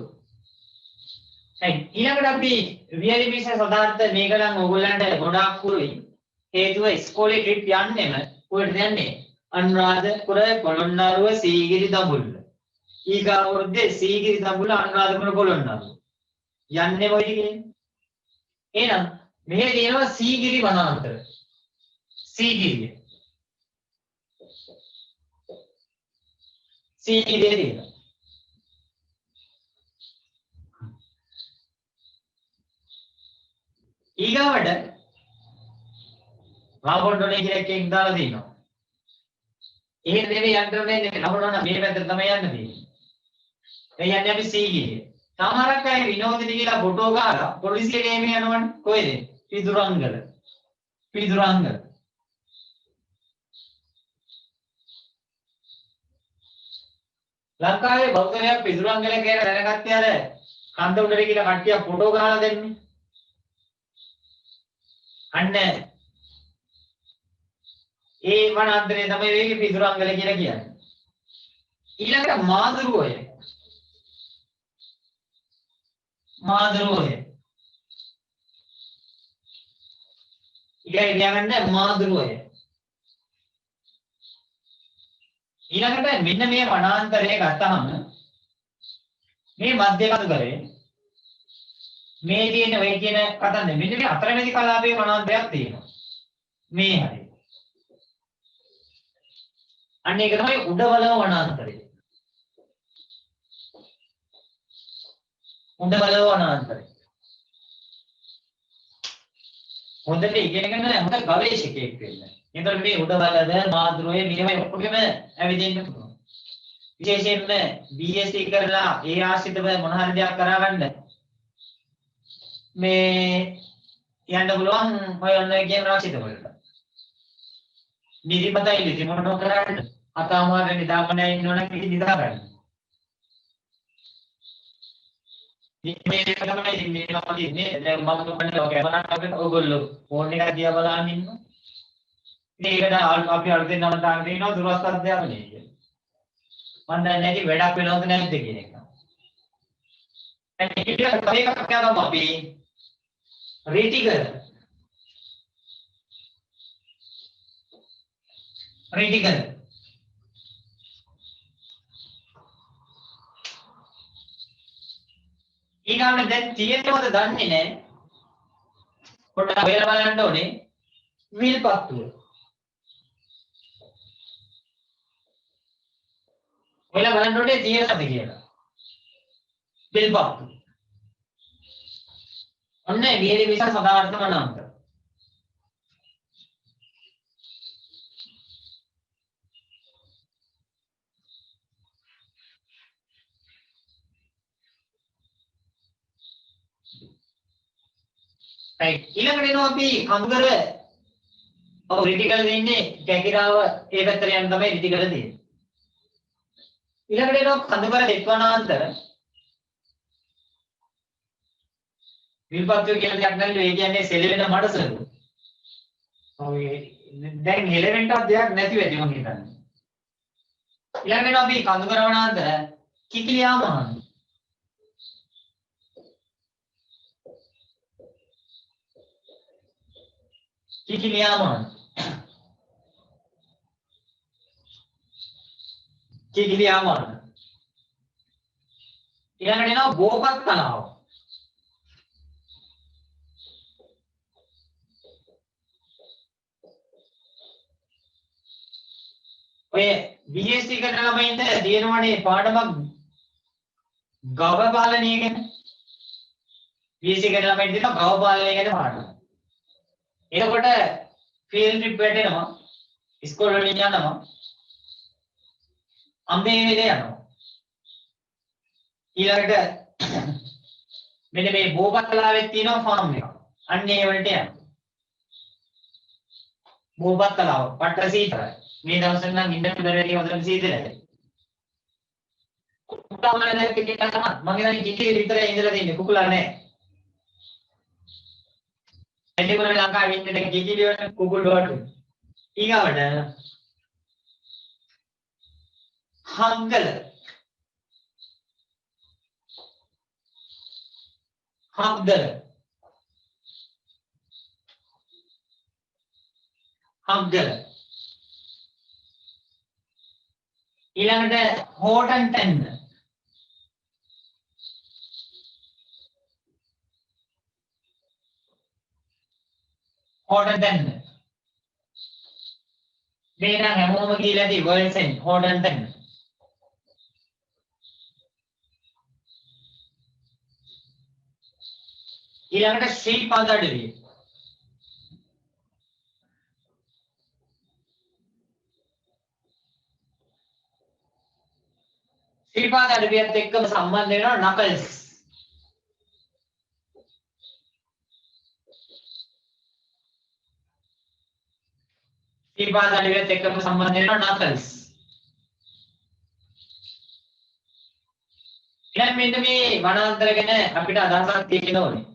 ඊළඟට අපි වියලි විශේෂ පදාර්ථ මේක නම් ඕගොල්ලන්ට ගොඩාක් කුරුයි. හේතුව ඉස්කෝලේ ට්‍රිප් යන්නෙම කොහෙටද යන්නේ? අනුරාධපුර පොළොන්නරුව සීගිරි දඹුල්ල. ඊගා වෘද්දේ සීගිරි දඹුල්ල අනුරාධපුර පොළොන්නරුව. යන්නේ මොකද කියන්නේ? එහෙනම් මෙහෙ තියෙනවා සීගිරි වනාන්තර. සීගිරිය. සීගිරිය තියෙනවා. ඊගාවට රාබොන්ඩෝනේ කියලා එකෙක් දාලා දිනවා. එහෙම නෙවෙයි යන්න ඕනේ නෙවෙයි. රාබොන්ඩෝන මේ පැත්තට තමයි යන්න තියෙන්නේ. ඒ යන්නේ අපි සීගිරිය. සමහරක් අය විනෝදිනී කියලා ෆොටෝ ගහලා පොලිසියට එමෙ යනවනේ. කොහෙද? පිදුරංගල. ලංකාවේ බෞද්ධයක් පිදුරංගල කියලා දැනගත්තේ අර කන්ද උඩට කියලා කට්ටිය ෆොටෝ ගහලා දෙන්නේ. අන්න ඒ වනාන්තරේ තමයි මේකේ පිදුරංගල කියලා කියන්නේ. ඊළඟට මාදුරුවය. ඊළඟට මාදුරුවය. ඊළඟට මෙන්න මේ වනාන්තරය ගත්තහම මේ මධ්‍ය කඳුකරේ මේ තියෙන ඔය කියන කතන්දර මෙන්න මේ අතරමැදි කලාපයේ වනාන්තරයක් තියෙනවා. මේ හරිය. අන්න ඒක තමයි උඩවලව වනාන්තරය. හොඳට ඉගෙනගෙන හොඳ ගවේෂකයෙක් වෙන්න. එතකොට මේ උඩවලද මාදුරුවේ මේවයි ඔක්කොගෙම ඇවිදින්න පුළුවන්. විශේෂයෙන්ම BSc කරලා ඒ ආශ්‍රිතව මොන හරි දෙයක් කරගන්න මේ යන්න පුළුවන් ඔය ඔන්න කියන රාශිත වලට. නිදිමතයි ඉලි මොනව කරන්නේ? අතමාර නිදාගෙන ඉන්නවනම් කිසි නිදා ගන්න. මේ තමයි ඉන්නේ දැන් මම කියන්නේ ඔය කැමරාවක් ඔයගොල්ලෝ ෆෝන් එක දිහා බලන් ඉන්නවා. ඉතින් ඒකට අපි අලුතෙන් නම දාගෙන ඉන්නවා දුරස්ත අධ්‍යාපනය කියලා. මම දැන් නැති වැඩක් වෙනවද නැද්ද කියන එක. දැන් ඊට තව එකක් කරනවා අපි රීටිකල් ඊගාම දැන් තියෙනවද දන්නේ නැහැ. පොඩ්ඩක් හොයලා බලන්න ඕනේ විල්පත්තුව. හොයලා බලන්න ඕනේ තියෙනවද කියලා. විල්පත්තු. ඔන්න විහෙලි විස සදාර්ථ මනාන්ත. right ඊළඟට එනවා අපි කඳුකර ඔව් රිටිකල් දෙන්නේ කැකිරාව ඒ පැත්තට යන තමයි රිටිකල් දෙන්නේ. ඊළඟට එනවා කඳුකර දෙත්වනාන්තර විල්පත්තු කියලා දෙයක් නැල්ලු ඒ කියන්නේ සෙලවෙන මඩසලු. ඔව් දැන් හෙලවෙන්නත් දෙයක් නැති වෙයි මම හිතන්නේ. ඊළඟට එනවා අපි කඳුකර වනාන්තර කිකිලියාමහන්. කිකිලියාමහන් ඊළඟට එනවා බෝපත් තලාව. ඔය BSc කරන ළමයින්ට දිනවනේ පාඩමක් ගව පාලනය ගැන. BSc කරන ළමයින්ට දෙනවා ගව පාලනය ගැන පාඩම. එතකොට ෆීල්ඩ් ට්‍රිප් වැටෙනවා. ඉස්කෝල වලින් යනවා. අම්බේ වේලේ යනවා. ඊළඟට මෙන්න මේ බෝපත්තලාවෙත් තියෙනවා ෆාම් එකක්. අන්න ඒ වලට යනවා. බෝපත්තලාව පට්ට සීතලයි. මේ දවස්වල නම් ඉන්න බැරි වගේ සීතලයි. කුකුලා වල කෙනෙක් තමයි. මම හිතන්නේ කිකිලි විතරයි ඉඳලා තින්නේ. කුකුලා නැහැ. එතකොට ලංකාවේ ඉන්න කිකිලි වල කුකුල් වලට. ඊගාවට හංගල ඊළඟට හෝටන් තැන්න මේ නම් හැමෝම කියලා ඇති වර්ල්ඩ් සෙන් හෝටන් තැන්න. ඊළඟට ශ්‍රීපාද අඩවිය. ශ්‍රීපාද අඩවියත් එක්කම සම්බන්ධ වෙනවා නකල්ස්. ශ්‍රීපාද අඩවියත් එක්කම සම්බන්ධ වෙනවා නකල්ස්. දැන් මෙන්න මේ වනාන්තර ගැන අපිට අදහසක් තියෙන්න ඕනේ.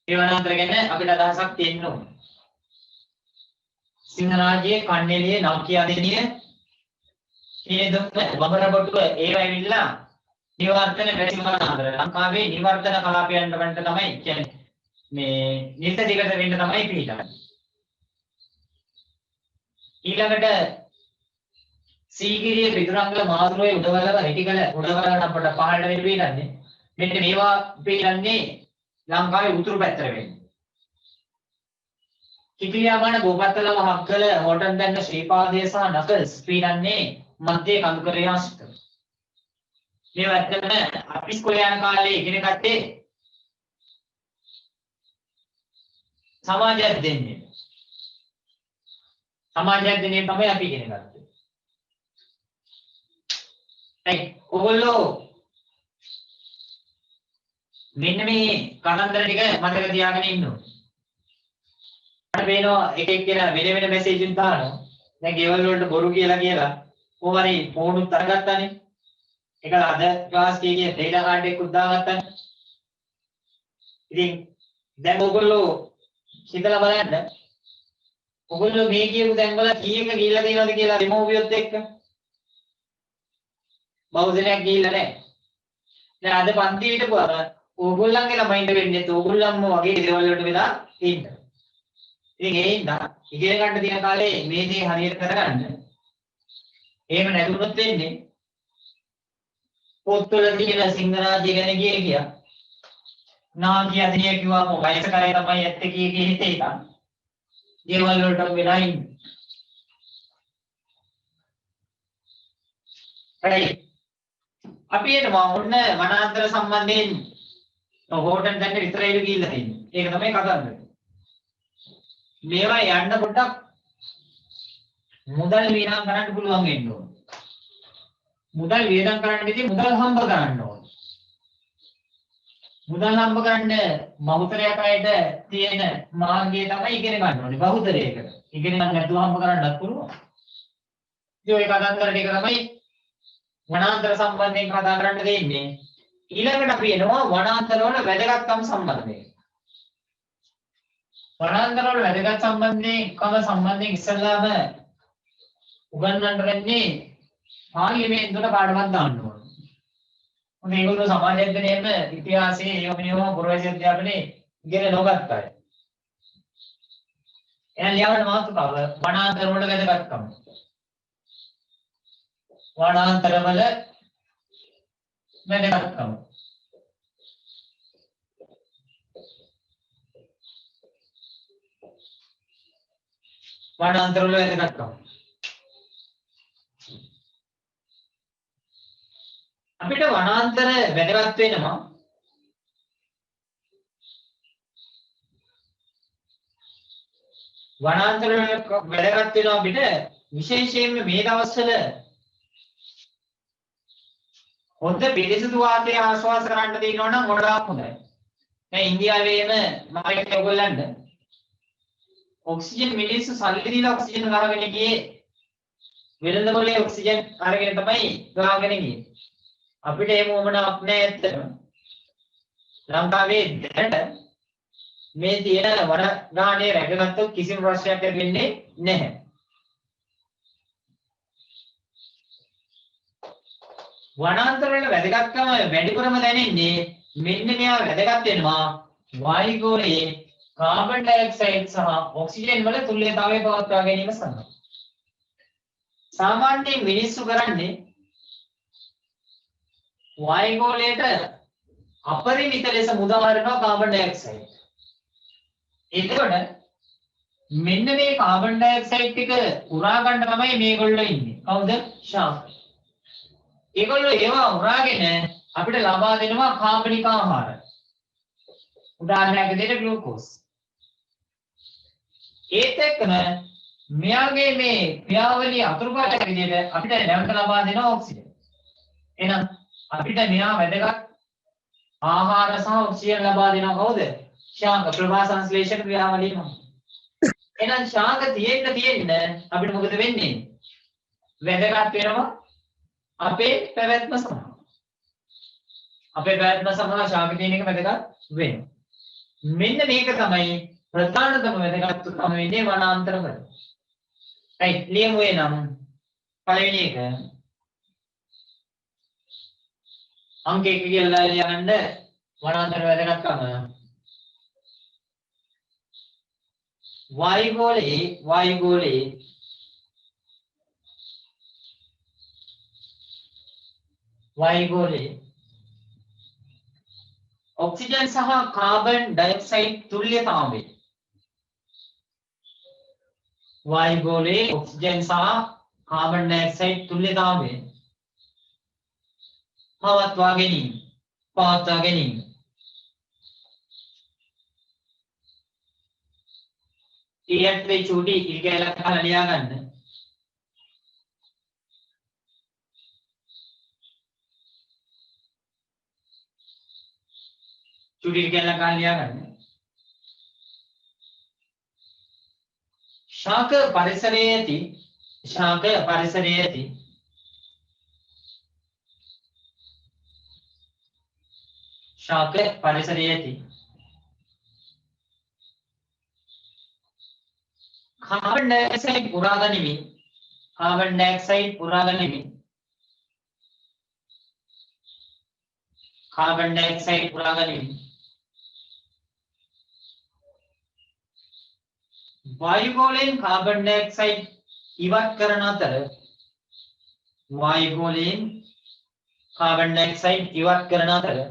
මේ වනාන්තර ගැන අපිට අදහසක් තියෙන්න ඕනේ. සිංහරාජයේ කන්නේලියේ නවකියාදෙනිය කීයද බඹරබටුව ඒවා ඇවිල්ලා නිවර්තන වැසි වනාන්තර ලංකාවේ නිවර්තන කලාපයන් වලට තමයි කියන්නේ මේ නිත දිගට වෙන්න තමයි පිළිගන්නේ. ඊළඟට සීගිරිය පිටුරංගල මාදුරේ උඩවලව රිටිකල උඩවලව අපට පහළට වෙන්න පිළිගන්නේ. මෙන්න මේවා පිළිගන්නේ ලංකාවේ උතුරු පැත්තට වෙන්නේ. කිකිලියාමන බෝපත්තලම හක්කල හෝටන් දැන්න ශ්‍රීපාදයේ සහ නකල්ස් පිළිගන්නේ මධ්‍ය කඳුකරේ ආශ්‍රිත. මේවා ඇත්තටම අපි ඉස්කෝලේ යන කාලේ ඉගෙන ගත්තේ සමාජ අධ්‍යයනයේ. සමාජ අධ්‍යයනයේ තමයි අපි ඉගෙන ගත්තේ. ඔයගොල්ලෝ මෙන්න මේ කතන්දර ටික මතක තියාගෙන ඉන්න ඕනේ. අපිට පේනවා එක එක කෙනා වෙන වෙන මැසේජ් එකක් දානවා. දැන් ගෙවල් වලට බොරු කියලා කොහොමරි ෆෝනුත් අරගත්තානේ. ඒක අද ක්ලාස් කීයේ ඩේටා කාඩ් එකකුත් දාගත්තානේ. ඉතින් දැන් ඔයගොල්ලෝ හිතලා බලන්න. ඔයගොල්ලෝ මේ කියපු තැන් වල කීයක ගිහිල්ලා තියෙනවද කියලා රිමූවියොත් එක්ක. බහුදෙනයක් ගිහිල්ලා නැහැ. දැන් අද පන්ති හිටපුවා ඕගොල්ලන්ගේ ළමයින්ට වෙන්නේ ඕගොල්ලන්ම වගේ දේවල් වලට වෙලා ඉන්න. ඉතින් ඒ හින්දා ඉගෙන ගන්න තියෙන කාලේ මේ දේ හරියට කරගන්න. එහෙම නැතුනොත් වෙන්නේ පොත්වල තියෙන සිංහරාජ්‍ය ගැන කියා. නාකිය අධිය කිව්වම වයස කරේ තමයි ඇත්ත කී හිතේ ඉතින්. දේවල් වලට වෙලා ඉන්න. හරි. අපි එනවා ඔන්න වනාන්තර සම්බන්ධයෙන් හෝටන් දැන් විතරයිලු ගිහිල්ලා තියෙන්නේ. ඒක තමයි කතාව. මේවා යන්න පොඩ්ඩක් මුදල් වියදම් කරන්න පුළුවන් වෙන්න ඕන. මුදල් වියදම් කරන්න ඉතින් මුදල් හම්බ කරන්න ඕන. මුදල් හම්බ කරන්න බහුතරයක් අයට තියෙන මාර්ගය තමයි ඉගෙන ගන්න ඕනේ. බහුතරයකට. ඉගෙන ගන්න නැතුව හම්බ කරන්නත් පුළුවන්. ඉතින් ඔය කතාන්තර ටික තමයි වනාන්තර සම්බන්ධයෙන් කතා කරන්න දෙන්නේ. ඊළඟට අපි එනවා වනාන්තර වල වැදගත්කම් සම්බන්ධයෙන්. වනාන්තර වල වැදගත් සම්බන්ධයෙන් ඉස්සල්ලාම උගන්වන්න වෙන්නේ පාර්ලිමේන්තුවට පාඩමක් දාන්න ඕන. මොකද ඒගොල්ලෝ සමාජ අධ්‍යයනයේම ඉතිහාසයේ ඒවම පුරවැසි අධ්‍යාපනයේ ඉගෙන නොගත්ත අය. එහෙනම් ලියවන්න මාතෘකාව වනාන්තර වල වැදගත්කම්. වනාන්තර වල වැදගත්කම. වනාන්තර වල වැදගත්කම. අපිට වනාන්තර වැදගත් වෙනවා අපිට විශේෂයෙන්ම මේ දවස්වල හොඳ පිරිසිදු වාතය ආශ්වාස කරන්න තියෙනවා නම් ගොඩාක් හොඳයි. දැන් ඉන්දියාවේම මම කියන්නේ ඔයගොල්ලන්ට ඔක්සිජන් මිනිස්සු සල්ලි දීලා ඔක්සිජන් ගහගෙන ගියේ වෙළඳ පොලේ ඔක්සිජන් අරගෙන තමයි ගහගෙන ගියේ. අපිට එහෙම වමනාවක් නැහැ ඇත්තටම. ලංකාවේ දැනට මේ තියෙන වන ගානේ රැකගත්තොත් කිසිම ප්‍රශ්නයක් ඇති වෙන්නේ නැහැ. වනාන්තර වල වැදගත්කම වැඩිපුරම දැනෙන්නේ මෙන්න මෙයා වැදගත් වෙනවා වායුගෝලයේ කාබන් ඩයොක්සයිඩ් සහ ඔක්සිජන් වල තුල්‍යතාවය පවත්වා ගැනීම සඳහා. සාමාන්‍යයෙන් මිනිස්සු කරන්නේ වායුගෝලයට අපරිමිත ලෙස මුදා හරිනවා කාබන් ඩයොක්සයිඩ්. එතකොට මෙන්න මේ කාබන් ඩයොක්සයිඩ් ටික උරා ගන්න තමයි මේගොල්ලෝ ඉන්නේ. කවුද? ශාක. ඒගොල්ලෝ ඒවා උරාගෙන අපිට ලබා දෙනවා කාබනික ආහාර. උදාහරණයක් විදිහට ග්ලූකෝස්. ඒත් එක්කම මෙයාගේ මේ ක්‍රියාවලිය අතුරුපාටක විදිහට අපිට නැවත ලබා දෙනවා ඔක්සිජන්. එහෙනම් අපිට මෙයා වැදගත් ආහාර සහ ඔක්සිජන් ලබා දෙනවා කවුද? ශාක ප්‍රභා සංශ්ලේෂණ ක්‍රියාවලියම. එහෙනම් ශාක තියෙන්න අපිට මොකද වෙන්නේ? වැදගත් වෙනවා අපේ පැවැත්ම සඳහා. අපේ පැවැත්ම සඳහා ශාක තියෙන එක වැදගත් වෙනවා. මෙන්න මේක තමයි ප්‍රධානතම වැදගත්කම වෙන්නේ වනාන්තර වල. right ලියමු එනම් පළවෙනි එක අංක 1 කියලා ලියන්න වනාන්තර වැදගත්කම වායුගෝලයේ ඔක්සිජන් සහ කාබන් ඩයොක්සයිඩ් තුල්‍යතාවය. වායුගෝලයේ ඔක්සිජන් සහ කාබන් ඩයොක්සයිඩ් තුල්‍යතාවය පවත්වා ගැනීම. ඊයත්වේ චූටි ඉල්කැලක් ගහලා ලියා ගන්න. चुड़ी කියලා කාල ලියා ගන්න. ශාක පරිසරයේ ඇති ශාක පරිසරයේ ඇති ශාක පරිසරයේ ඇති කාබන් ඩයොක්සයිඩ් පුරා ගනිමින් කාබන් ඩයොක්සයිඩ් පුරා ගනිමින් कार्बन डाइऑक्साइड पुरा गनिमिන් वायुगोलයෙන් कार्बन डाइऑक्साइड ඉවත් කරන අතර वायुगोलයෙන් कार्बन डाइऑक्साइड ඉවත් කරන අතර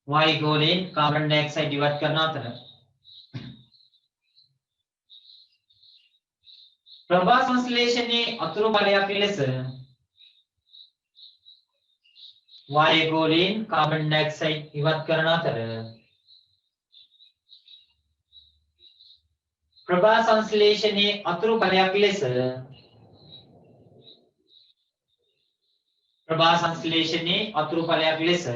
वायुगोलයෙන් कार्बन डाइऑक्साइड ඉවත් කරන අතර ප්‍රභා සංශ්ලේෂණයේ අතුරු ඵලයක් ලෙස वायुगोलයෙන් कार्बन डाइऑक्साइड ඉවත් කරන අතර ප්‍රභා සංශ්ලේෂණයේ අතුරු ඵලයක් ලෙස ප්‍රභා සංශ්ලේෂණයේ අතුරු ඵලයක් ලෙස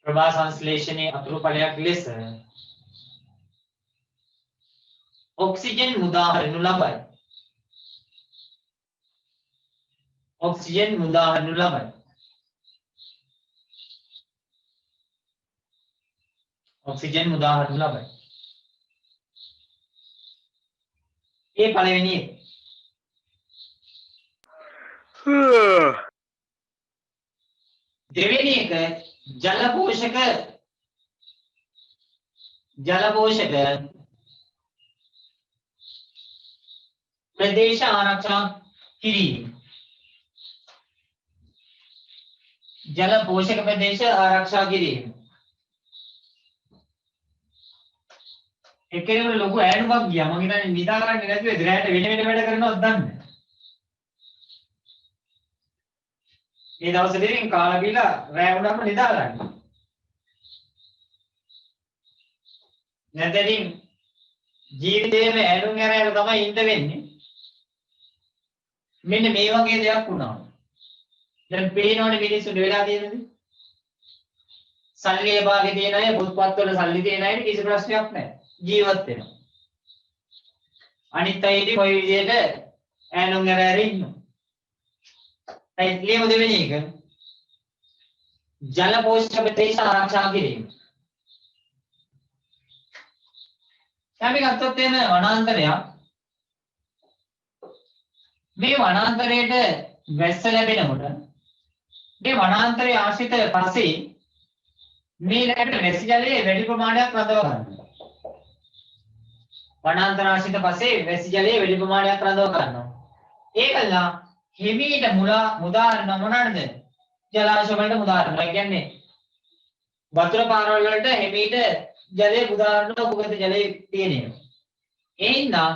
ප්‍රභා සංශ්ලේෂණයේ අතුරු ඵලයක් ලෙස ඔක්සිජන් මුදා හරිනු ලබයි. ऑक्सीजन मुदा हरनु लबයි. ऑक्सीजन मुदा हरनु लबයි. ඒ පළවෙනි එක. දෙවෙනි එක ජල පෝෂක ප්‍රදේශ ආරක්ෂා කිරීම. जल पोषक प्रदेश आरक्षा किरीम එක්කෙනෙකුට ලොකු ඈනුමක් ගියා මම හිතන්නේ නිදා ගන්න නැතුව එදිරයට වෙන වැඩ කරනවද දන්නේ මේ දවස්වලදී කාලා බීලා රැය වුණාම නිදා ගන්න නැත්නම් ජීවිතේම ඈනුම් ඇරයට තමයි ඉඳ වෙන්නේ මෙන්න මේ වගේ දෙයක් වුණා දැන් පේනවනේ මිනිස්සුන්ට වෙලා තියෙනද? සල්ලි එපාගේ තියෙන අය පොත්පත් වල සල්ලි තියෙන අයට කිසි ප්‍රශ්නයක් නැහැ. ජීවත් වෙනවා. අනිත් අය ඉතින් කොයි විදිහට ඈනුම් ඇර ඉන්නවා. ඒ ලියමු දෙවෙනි එක. ජල පෝෂක ප්‍රදේශ ආරක්ෂා කිරීම. අපි ගත්තොත් එන වනාන්තරයක් මේ වනාන්තරයේට වැස්ස ලැබෙනකොට මේ වනාන්තරයේ ආශ්‍රිත පස්සේ මේ ලැබෙන වැසි ජලයේ වැඩි ප්‍රමාණයක් රඳව ගන්නවා. වනාන්තර ආශ්‍රිත පස්සේ වැසි ජලයේ වැඩි ප්‍රමාණයක් රඳව ගන්නවා. ඒකලා හිමීට මුදාහරන මොනවාද? ජලාශය වලට මුදාහරන. ඒ කියන්නේ වතුර පාරවල් වලට හිමීට ජලයේ මුදාහරන උගත ජලයේ තියෙනවා. ඒ හින්දා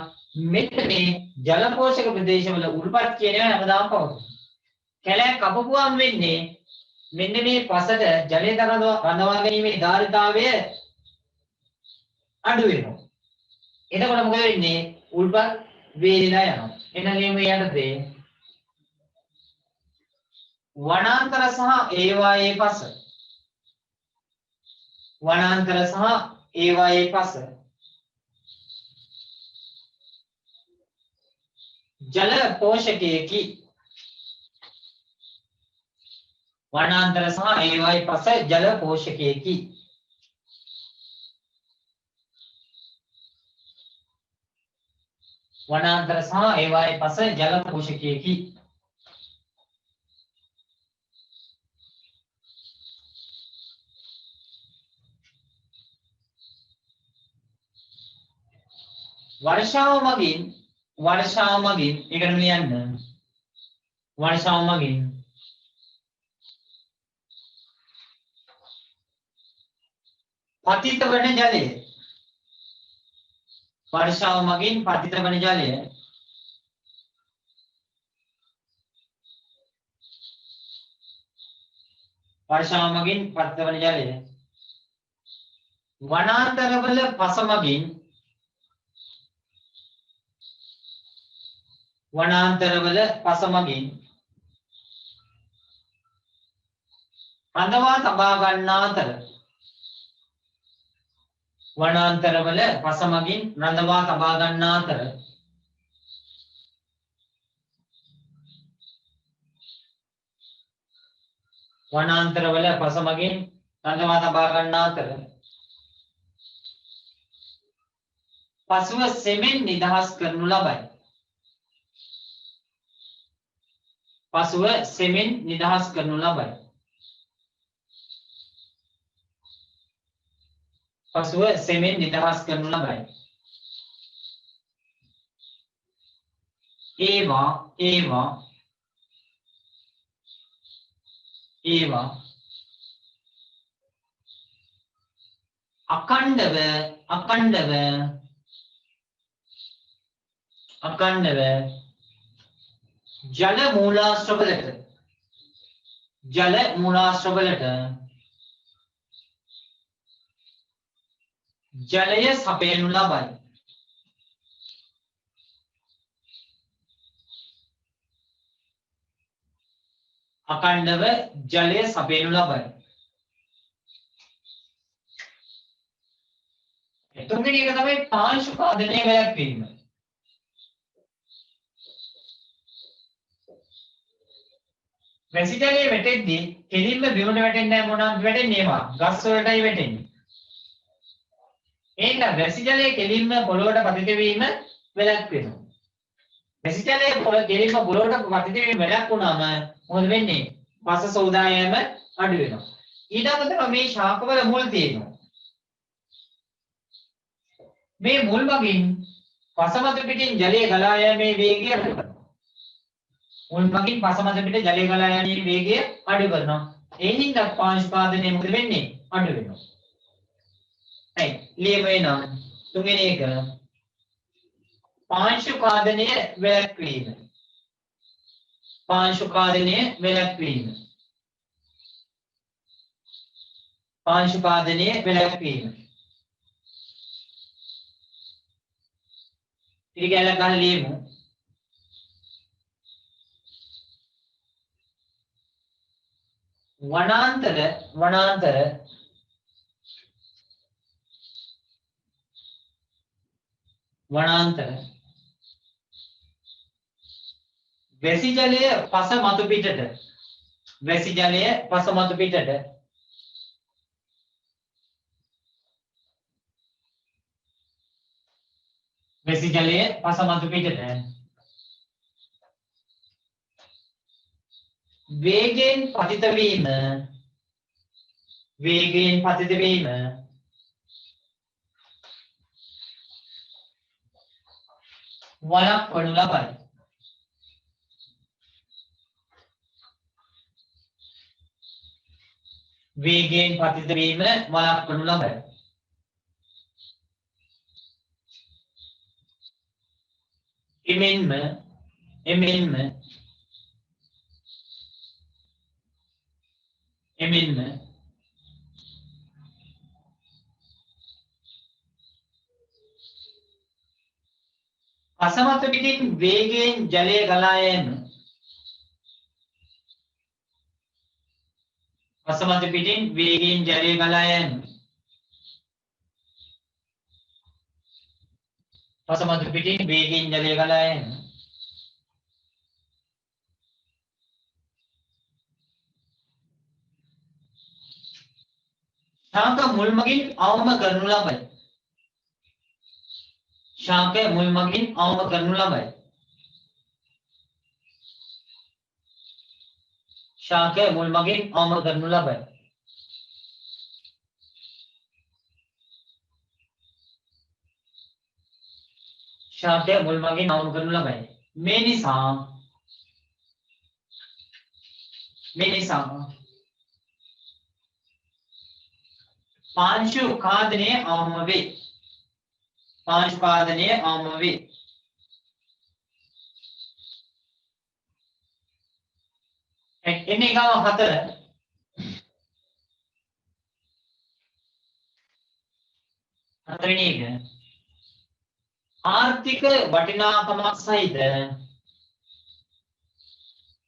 මෙන්න මේ ජල පෝෂක ප්‍රදේශවල උල්පත් කියන ඒවා හැමදාම පවතින. කැලයක් කපපුවාම වෙන්නේ මෙන්න මේ පසට ජලය රඳවා ගැනීමේ ධාරිතාවය අඩු වෙනවා. එතකොට මොකද වෙන්නේ? උල්පත් වේලිලා යනවා. එනනම් මේ යටතේ වනාන්තර සහ ඒවායේ පස जल पोषकेकी वनांतर सह एवाय पस जल पोषकेकी वनांतर सह एवाय पस जल पोषकेकी वर्षाव मगिन इकडे लियන්න वर्षाव मगिन पतित वන ජලය वर्षाव मगिन पतित वන ජලය वर्षाव मगिन पतित वන ජලය वनांतरවල පස මගින් වනාන්තරවල පසමගින් රඳවා තබා ගන්නා අතර වනාන්තරවල පසමගින් රඳවා තබා ගන්නා අතර වනාන්තරවල පසමගින් රඳවා තබා ගන්නා අතර පසුව සෙමෙන් නිදහස් කරනු ලබයි. පසුව සෙමෙන් නිදහස් කරනු ලබයි. පසුව සෙමෙන් නිදහස් කරනු ලබයි. ඒවා අඛණ්ඩව ජල මූලාශ්‍රවලට ජලය සපයනු ලබයි. අඛණ්ඩව ජලය සපයනු ලබයි. තුන්වෙනි එක තමයි පාංශු කාදනය වැළැක්වීම. වැසි ජලයේ වැටෙද්දී කෙලින්ම බිමට වැටෙන්නේ නැහැ. මොනවාද වැටෙන්නේ? ඒවා ගස් වලටයි වැටෙන්නේ. එහෙනම් වැසි ජලයේ කෙලින්ම පොළොවට පතිත වීම වැළැක්වෙනවා. වැසි ජලයේ කෙලින්ම පොළොවට පතිත වීම වැළැක්වුණාම මොකද වෙන්නේ? පස සෝදා යෑම අඩු වෙනවා. ඊට අමතරව මේ ශාකවල මුල් තියෙනවා. මේ මුල් මගින් පසමත පිටින් ජලය ගලා යෑමේ වේගය අඩු කරනවා. මුල් මගින් පසමත පිට ජලය ගලා යෑමේ වේගය අඩු කරනවා. ඒ හින්දා පාංශු කාදනය මොකද වෙන්නේ? අඩු වෙනවා. හරි. ලියමු එනවා. තුන්වෙනි එක පාංශු කාදනය වැළැක්වීම. පාංශු කාදනය වැළැක්වීම. පාංශු කාදනය වැළැක්වීම. ඉතින් ගහලා ලියමු. වනාන්තර වැසි ජලය පස මතු පිටට වැසි ජලය පස මතු පිටට වැසි ජලය පස මතු පිටට වේගයෙන් පතිත වීම වළක්වනු ලබයි. වේගයෙන් පතිත වීම වළක්වනු ලබයි. එමෙන්ම පසමත පිටින් වේගයෙන් ජලය ගලා යෑම පසමත පිටින් වේගයෙන් ජලය ගලා යෑම පසමත පිටින් වේගයෙන් ජලය ගලා යෑම ශාක මුල් මගින් අවම කරනු ලබයි. ශාක මුල් මගින් අවම කරනු ලබයි. ශාක මුල් මගින් අවම කරනු ලබයි. ශාක මුල් මගින් අවම කරනු ලබයි. මේ නිසා පාංශු කාදනය අවම වේ. පාංශු කාදනය අවම වේ. එන්නේ ගාව 4 හතරවෙනි එක ආර්ථික වටිනාකමක් සහිත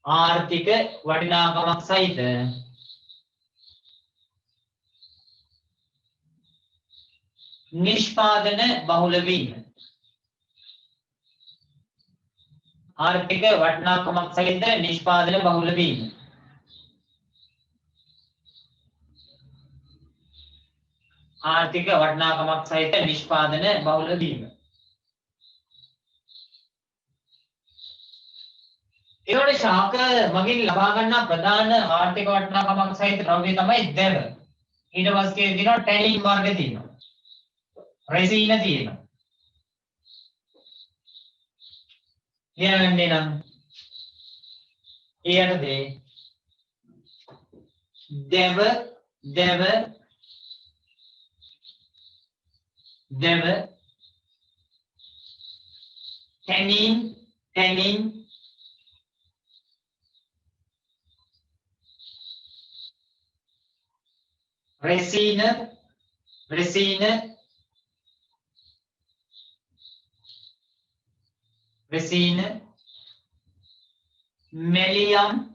ආර්ථික වටිනාකමක් සහිත නිෂ්පාදන බහුල වීම. ආර්ථික වටිනාකමක් සහිත නිෂ්පාදන බහුල වීම. ආර්ථික වටිනාකමක් සහිත නිෂ්පාදන බහුල වීම. ඒවල ශාක මගින් ලබා ගන්නා ප්‍රධාන ආර්ථික වටිනාකමක් සහිත ද්‍රව්‍ය තමයි දැව. ඊට පස්සේ තියෙනවා ටැනින් වර්ග තියෙනවා. රෙසින තියෙනවා. ලියන්නේ නම් ඊයටදී දැව ටැනින් resina melium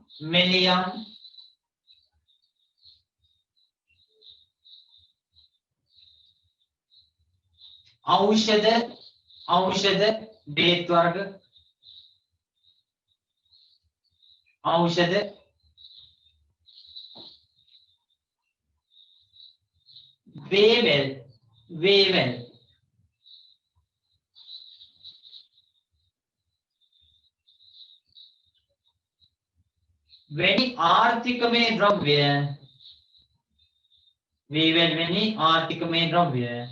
औषध बेत वर्ग औषध वेवेल वेनी आर्थिक में द्रव्य वेवेल वेनी आर्थिक में द्रव्य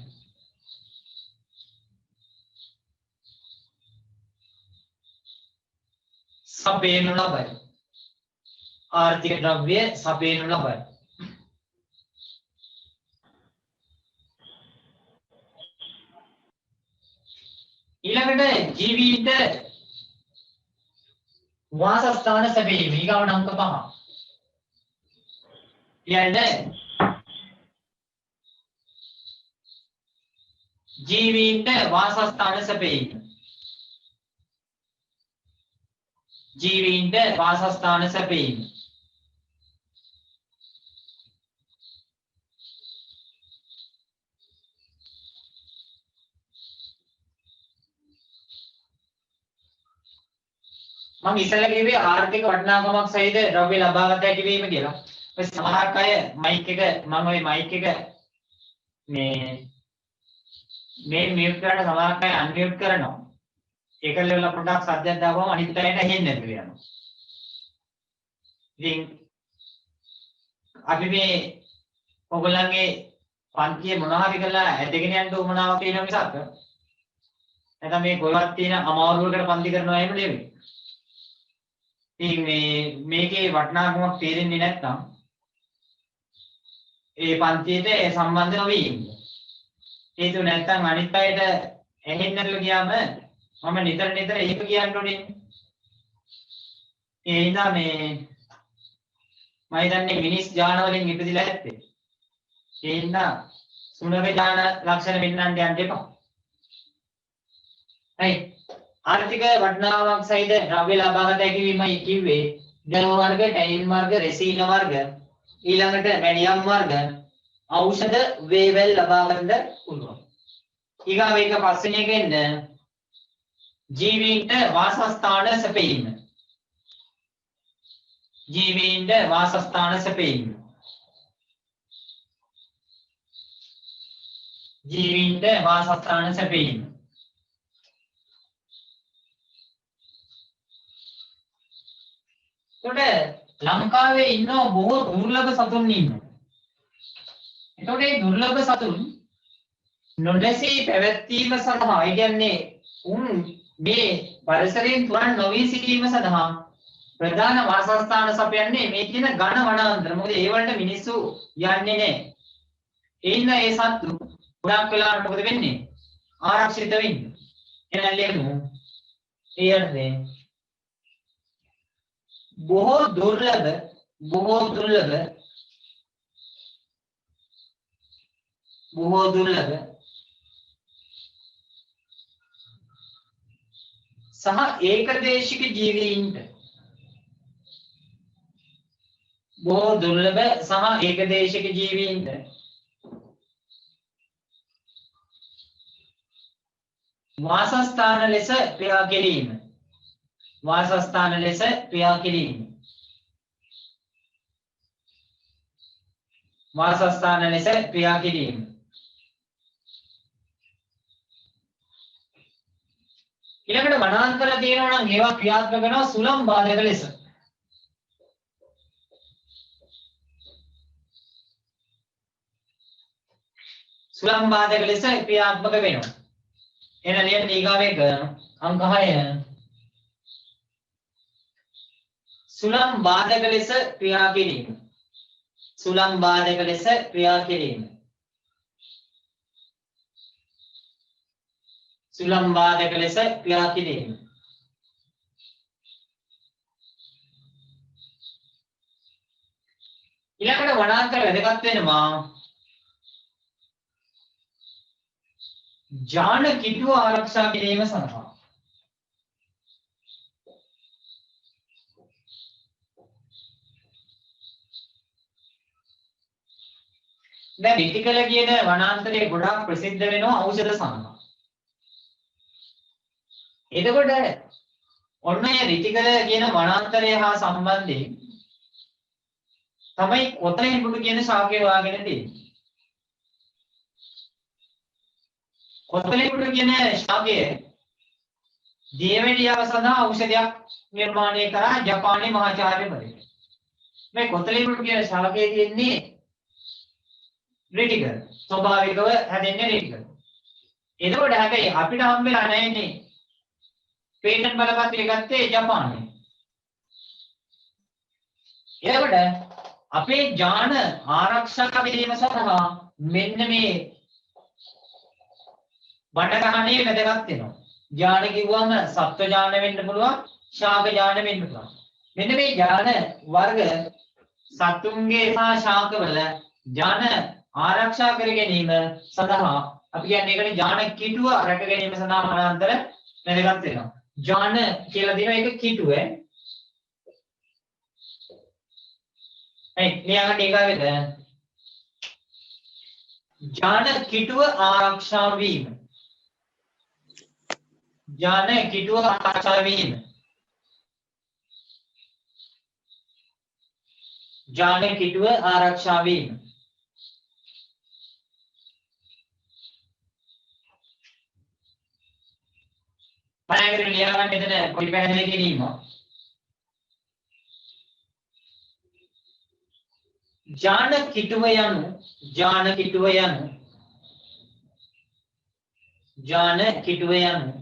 सपेनु लबय आर्थिक द्रव्य सपेनु लबय ඊළඟට ජීවීන්ට වාසස්ථාන සැපයීම ඊගාවට අංක 5. ඊළඟ ජීවීන්ට වාසස්ථාන සැපයීම ජීවීන්ට වාසස්ථාන සැපයීම මම ඉස්සෙල්ලා කිව්වේ ආර්ථික වටිනාකමක් සහිත ද්‍රව්‍ය ලබා ගත හැකි වීම කියලා. ඔය සමහරක් අය මයික් එක මම ওই මයික් එක මේ මියුට් කරලා සමහරක් අය අන්මියුට් කරනවා. ඒකල වල පොඩ්ඩක් සද්දයක් දාපුවම අනිත් අයට ඇහෙන්නේ නැතුව යනවා. ඉතින් අපි මේ ඔයගොල්ලන්ගේ පන්තියේ මොනවා හරි කරලා ඇදගෙන යන්න උවමනාවක් තියෙන මිසක් නැත්නම් මේ ගොල්ලක් තියෙන අමාරුවකට පන්ති කරනවා එහෙම නෙවෙයි. ඉතින් මේකේ වටිනාකමක් තේරෙන්නේ නැත්නම් ඒ පන්තියට සම්බන්ධ නොවී ඉන්න. හේතුව නැත්නම් අනිත් අයට ඇහෙන්නේ නැතුව ගියාම මම නිතර ඒක කියන්න ඕනේ. ඒ හින්දා මම හිතන්නේ මිනිස් ජාන වලින් ඉපදිලා ඇත්තේ. ඒ හින්දා සුනක ජාන ලක්ෂණ වෙන්නන්න යන්න එපා. හරි. ආර්ථික වටිනාකමක් සහිත ද්‍රව්‍ය ලබා ගත හැකි වීමයි කිව්වේ. ද්‍රව වර්ග, ටැනින් වර්ග, රෙසින වර්ග, ඊළඟට මැඩියම් වර්ග, ඖෂධ වේවැල් ලබා ගන්න පුළුවන්. ඊගා මේක පස්වෙනි එකෙන්ද ජීවීන්ට වාසස්ථාන සැපයීම. ජීවීන්ට වාසස්ථාන සැපයීම. ජීවීන්ට වාසස්ථාන සැපයීම. එතකොට ලංකාවේ ඉන්න බොහෝ දුර්ලභ සතුන් ඉන්නවා. එතකොට මේ දුර්ලභ සතුන් නොදැසී පැවැත්වීම සඳහා ඒ කියන්නේ උන් මේ පරිසරයෙන් තුරන් නොවී සිටීම සඳහා ප්‍රධාන වාසස්ථාන සපයන්නේ මේ කියන ඝන වනාන්තර. මොකද ඒ වලට මිනිස්සු යන්නේ නැහැ. ඒ ඉන්න ඒ සත්තු ගොඩක් වෙලාවට මොකද වෙන්නේ? ආරක්ෂිත වෙන්නේ. එහෙනම් ලියමු. ඊයර්නේ බොහෝ දුර්ලභ සහ ඒකදේශික ජීවීන්ට බොහෝ දුර්ලභ සහ ඒකදේශික ජීවීන්ට වාසස්ථාන ලෙස ක්‍රියා කිරීම. වාසස්ථාන ලෙස ක්‍රියා කිරීම. වාසස්ථාන ලෙස ක්‍රියා කිරීම. ඊළඟට වනාන්තර තියෙනවා නම් ඒවා ක්‍රියාත්මක වෙනවා සුළං බාධක ලෙස. සුළං බාධක ලෙස ක්‍රියාත්මක වෙනවා. එන ලියන ඊගාවේ අංක 6 සුළං බාධක ලෙස ක්‍රියා කිරීම. සුළං බාධක ලෙස ක්‍රියා කිරීම. සුළං බාධක ලෙස ක්‍රියා කිරීම. ඊළඟට වනාන්තර වැදගත් වෙනවා ජාන කිට්ටුව ආරක්ෂා කිරීම සඳහා. දැන් රිටිකල කියන වනාන්තරයේ ගොඩාක් ප්‍රසිද්ධ වෙනවා ඖෂධ සඳහා. එතකොට ඔන්න ඒ රිටිකල කියන වනාන්තරය හා සම්බන්ධයෙන් තමයි කොතලින්බුඩු කියන ශාකය වාගෙන තියෙන්නේ. කොතලින්බුඩු කියන ශාකය දියවැඩියාව සඳහා ඖෂධයක් නිර්මාණය කරා ජපානයේ මහාචාර්යවරයෙක්. මේ කොතලින්බුඩු කියන ශාකයේ තියෙන්නේ රිටිකල. ස්වභාවිකව හැදෙන්නේ රිටිකල. එතකොට හැබැයි අපිට හම්බෙලා නැන්නේ පේටන්ට් බලපත්‍රය ගත්තේ ජපානයේ. එතකොට අපේ ජාන ආරක්ෂා කිරීම සඳහා මෙන්න මේ බණගහණේ වැදගත් වෙනවා. ජාන කිව්වම සත්ව ජාන වෙන්න පුළුවන්, ශාක ජාන වෙන්න පුළුවන්. මෙන්න මේ ජාන වර්ග සතුන්ගේ සහ ශාකවල ජාන ආරක්ෂා කර ගැනීම සඳහා අපි කියන්නේ ඒකට ජාන කිටුව රැක ගැනීම සඳහා වනාන්තර වැදගත් වෙනවා. ජාන කියලා දෙන එක කිටුව ලියාගන්න ඒකාවෙද ජාන කිටුව ආරක්ෂා වීම. ජාන කිටුව ආරක්ෂා වීම. ජාන කිටුව ආරක්ෂා වීම. බලන්න ලියාගන්න මෙතන පොඩි පැහැදිලි කිරීම. ජාන කිටුව යනු ජාන කිටුව යනු ජාන කිටුව යනු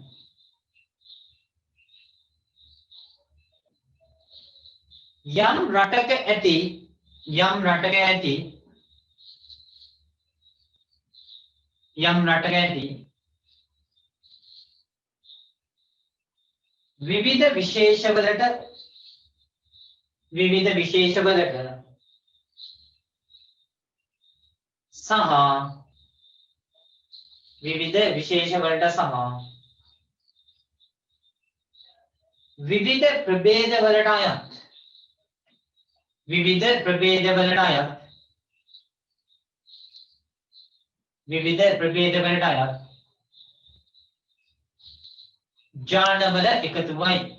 යම් රටක ඇති විවිධ විශේෂවලට සහ විවිධ ප්‍රභේදවලට අයත් ජානවල එකතුවයි.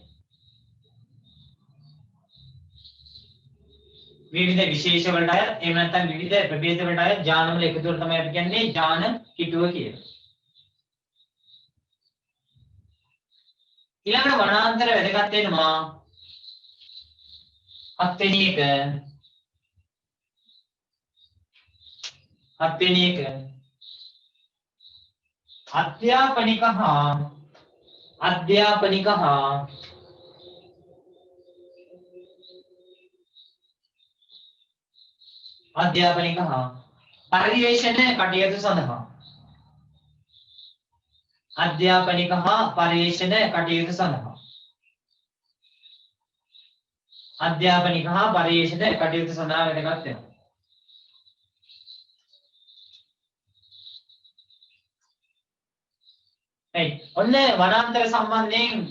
විවිධ විශේෂ වලට අයත් එහෙම නැත්නම් විවිධ ප්‍රභේද වලට අයත් ජානවල එකතුව තමයි අපි කියන්නේ ජාන කිටුව කියලා. ඊළඟට වනාන්තර වැදගත් වෙනවා හත්වෙනි එක අධ්‍යාපනික හා පර්යේෂණ කටයුතු සඳහා වැදගත් වෙනවා. ඔන්න වනාන්තර සම්බන්ධයෙන්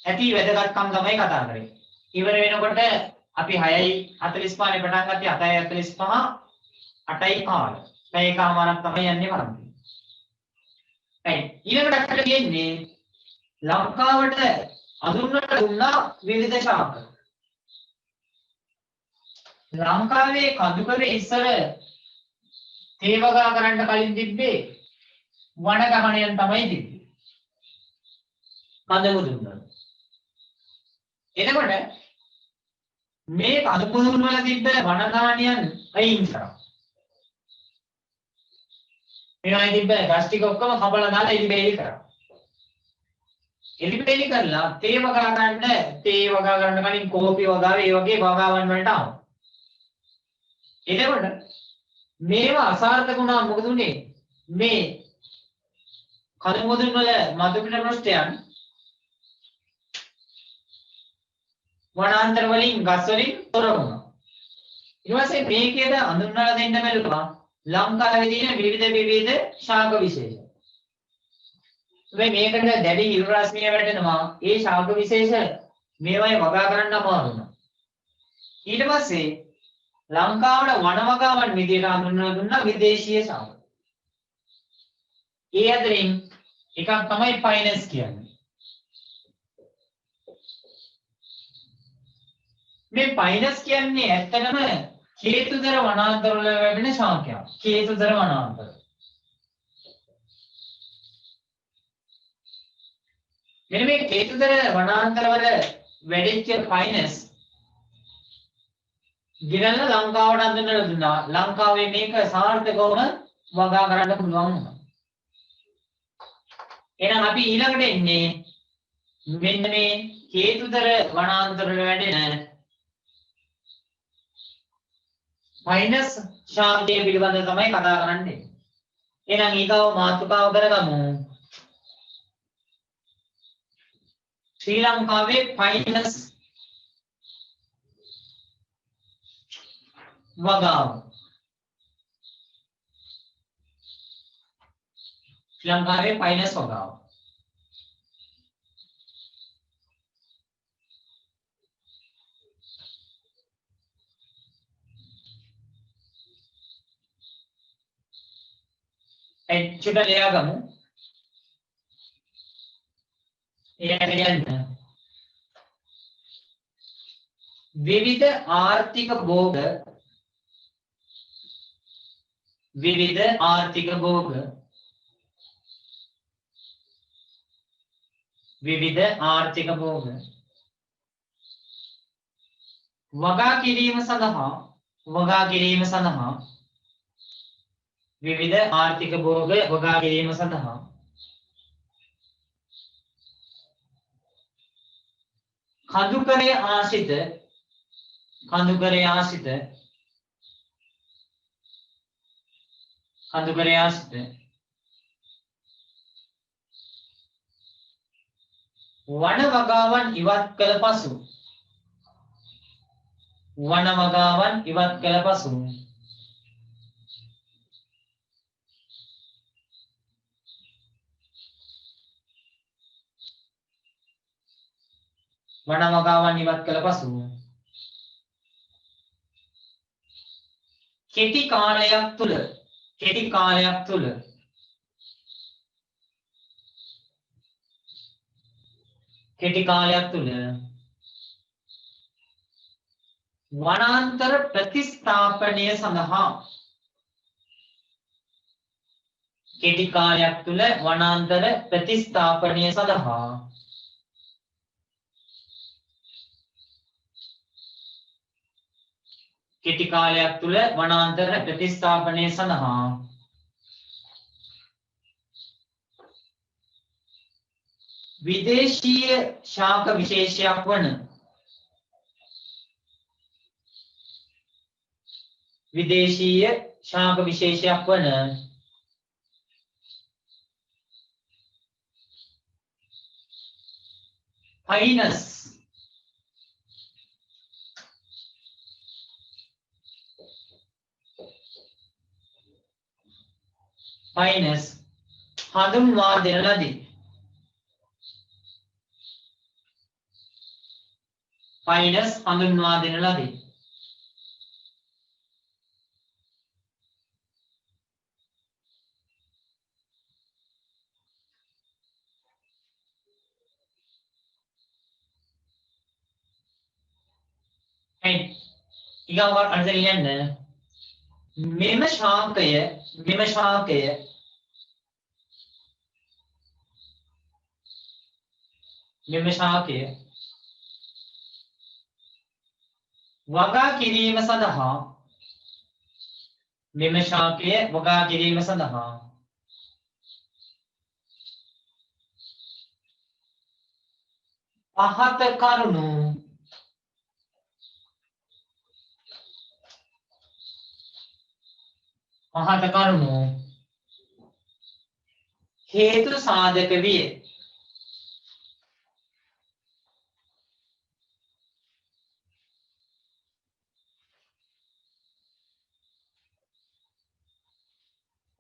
ඇති වැදගත්කම් තමයි කතා කරන්නේ. ඉවර වෙනකොට අපි 6:45 පටන් ගත්තේ 7:45 8යි කාල. පැය එකමාරක් තමයි යන්නේ කරන්නේ. ඊළඟට අපිට තියෙන්නේ ලංකාවට අඳුන්වන්න දුන්නා විවිධ ශාක. ලංකාවේ කඳුකරේ ඉස්සර තේ වගා කරන්න කලින් තිබ්බේ වනගහණයන් තමයි තිබ්බේ. කඳමුදුන්. එතකොට මේ කඳමුදුන් වල තිබ්බ වනගහණයන් අයින් කරා. මේවායි තිබ්බ ගස් ටික ඔක්කොම කපලා දාලා එලිබේලි කරා. එලිබේලි කරලා තේ වගා ගන්න කලින් කෝපි වගාව ඒ වගේ වගාවන් වලට ආවා. එතකොට මේවා අසාර්ථක වුණා. මොකද උනේ? මේ කඳමුදුන් වල මధుපිට පෘෂ්ඨයන් වනාන්තර වලින් ගස් වලින් තොර වුණා. ඊට පස්සේ මේකේද අඳුන්වලා දෙන්න බැලුවා ලංකාවේ තියෙන විවිධ ශාක විශේෂ. මේකට දැඩි හිරු රශ්මිය වැටෙනවා. ඒ ශාක විශේෂ මේවයි වගා කරන්න අමාරු වුණා. ඊට පස්සේ ලංකාවට වන වගාවන් විදියට හඳුන්වලා දුන්නා විදේශීය ශාක. ඒ අතරින් එකක් තමයි පයිනස් කියන්නේ. මේ පයිනස් කියන්නේ ඇත්තටම කේතුදර වනාන්තර වල ලැබෙන ශාකයක්. කේතුදර වනාන්තර. මෙන්න මේ කේතුදර වනාන්තර වල වැඩිච්ච පයිනස් ගිරල්ල ලංකාවට අඳුනලා දුන්නා. ලංකාවේ මේක සාර්ථකවම වගා කරන්න පුළුවන් වුණා. එහෙනම් අපි ඊළඟට එන්නේ මෙන්න මේ කේතුදර වනාන්තර වල වැඩෙන පයිනස් ශාකය පිළිබඳව තමයි කතා කරන්නේ. එහෙනම් ඊගව මාතෘකාව කරගමු. ශ්‍රී ලංකාවේ පයිනස් වගාව. ශ්‍රී ලංකාවේ පයිනස් වගාව. චුට්ටක් ලියා ගමු. විවිධ ආර්ථික භෝග වගා කිරීම සඳහා විවිධ ආර්ථික භෝග වගා කිරීම සඳහා කඳුකරේ ආශ්‍රිත වන වගාවන් ඉවත් කළ පසු කෙටි කාලයක් තුල වනාන්තර ප්‍රතිස්ථාපනය සඳහා විදේශීය ශාක විශේෂයක් වන පයිනස් හඳුන්වා දෙන ලදී. ෆයිනස් හඳුන්වා දෙන ලදී. right ඊගාව අන්සර් ලියන්න. මෙම ශාකය වගා කිරීම සඳහා පහත කරුණු හේතු සාධක විය.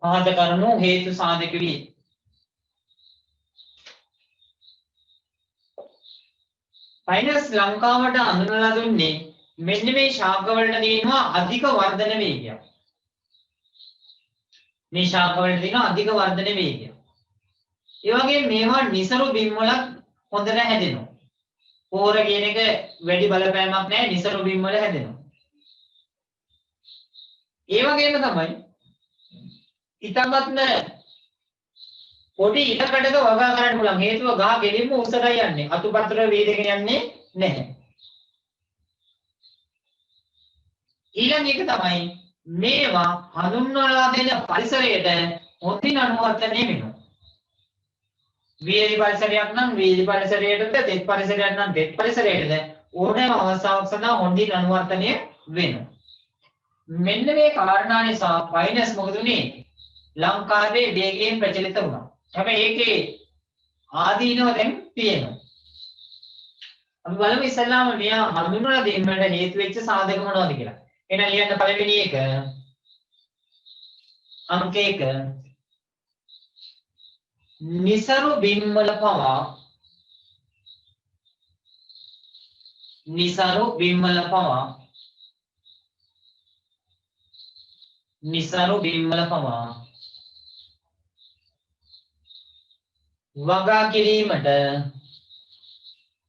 පහත කරුණු හේතු සාධක විය. ෆයිනස් ලංකාවට අඳුනලා දුන්නේ මෙන්න මේ ශාකවලට තියෙනවා අධික වර්ධන වේගයක්. මේ ශාකවලට තියෙනවා අධික වර්ධන වේගයක්. ඒ වගේම මේවා නිසරු බිම් වල හොඳට හැදෙනවා. පෝර කියන එක වැඩි බලපෑමක් නැහැ නිසරු බිම් වල හැදෙනවා. ඒ වගේම තමයි ඊටමත්ම පොඩි ඉඩකඩක වගා ගන්න පුළුවන්. හේතුව ගහ ගෙලින්ම උසටයි යන්නේ. අතුපතර වේදගෙන යන්නේ නැහැ. ඊළඟ එක තමයි මේවා හඳුන්වලා දෙන පරිසරයට හොඳින් අනුවර්තනය වෙනවා. වීලි පරිසරයක් නම් වීලි පරිසරයටද තෙත් පරිසරයක් නම් තෙත් පරිසරයටද ඕනෑම අවස්ථාවක් සඳහා හොඳින් අනුවර්තනය වෙනවා. මෙන්න මේ කාරණා නිසා ෆයිනස් මොකද උනේ? ලංකාවේ වේගයෙන් ප්‍රචලිත වුණා. හැබැයි ඒකේ ආදීනව දැන් තියෙනවා. අපි බලමු ඉස්සෙල්ලාම මෙයා හඳුන්වලා දෙන්නට හේතු වෙච්ච සාධක මොනවද කියලා. එහෙනම් ලියන්න පළවෙනි එක අංක 1 නිසරු බිම්වල පවා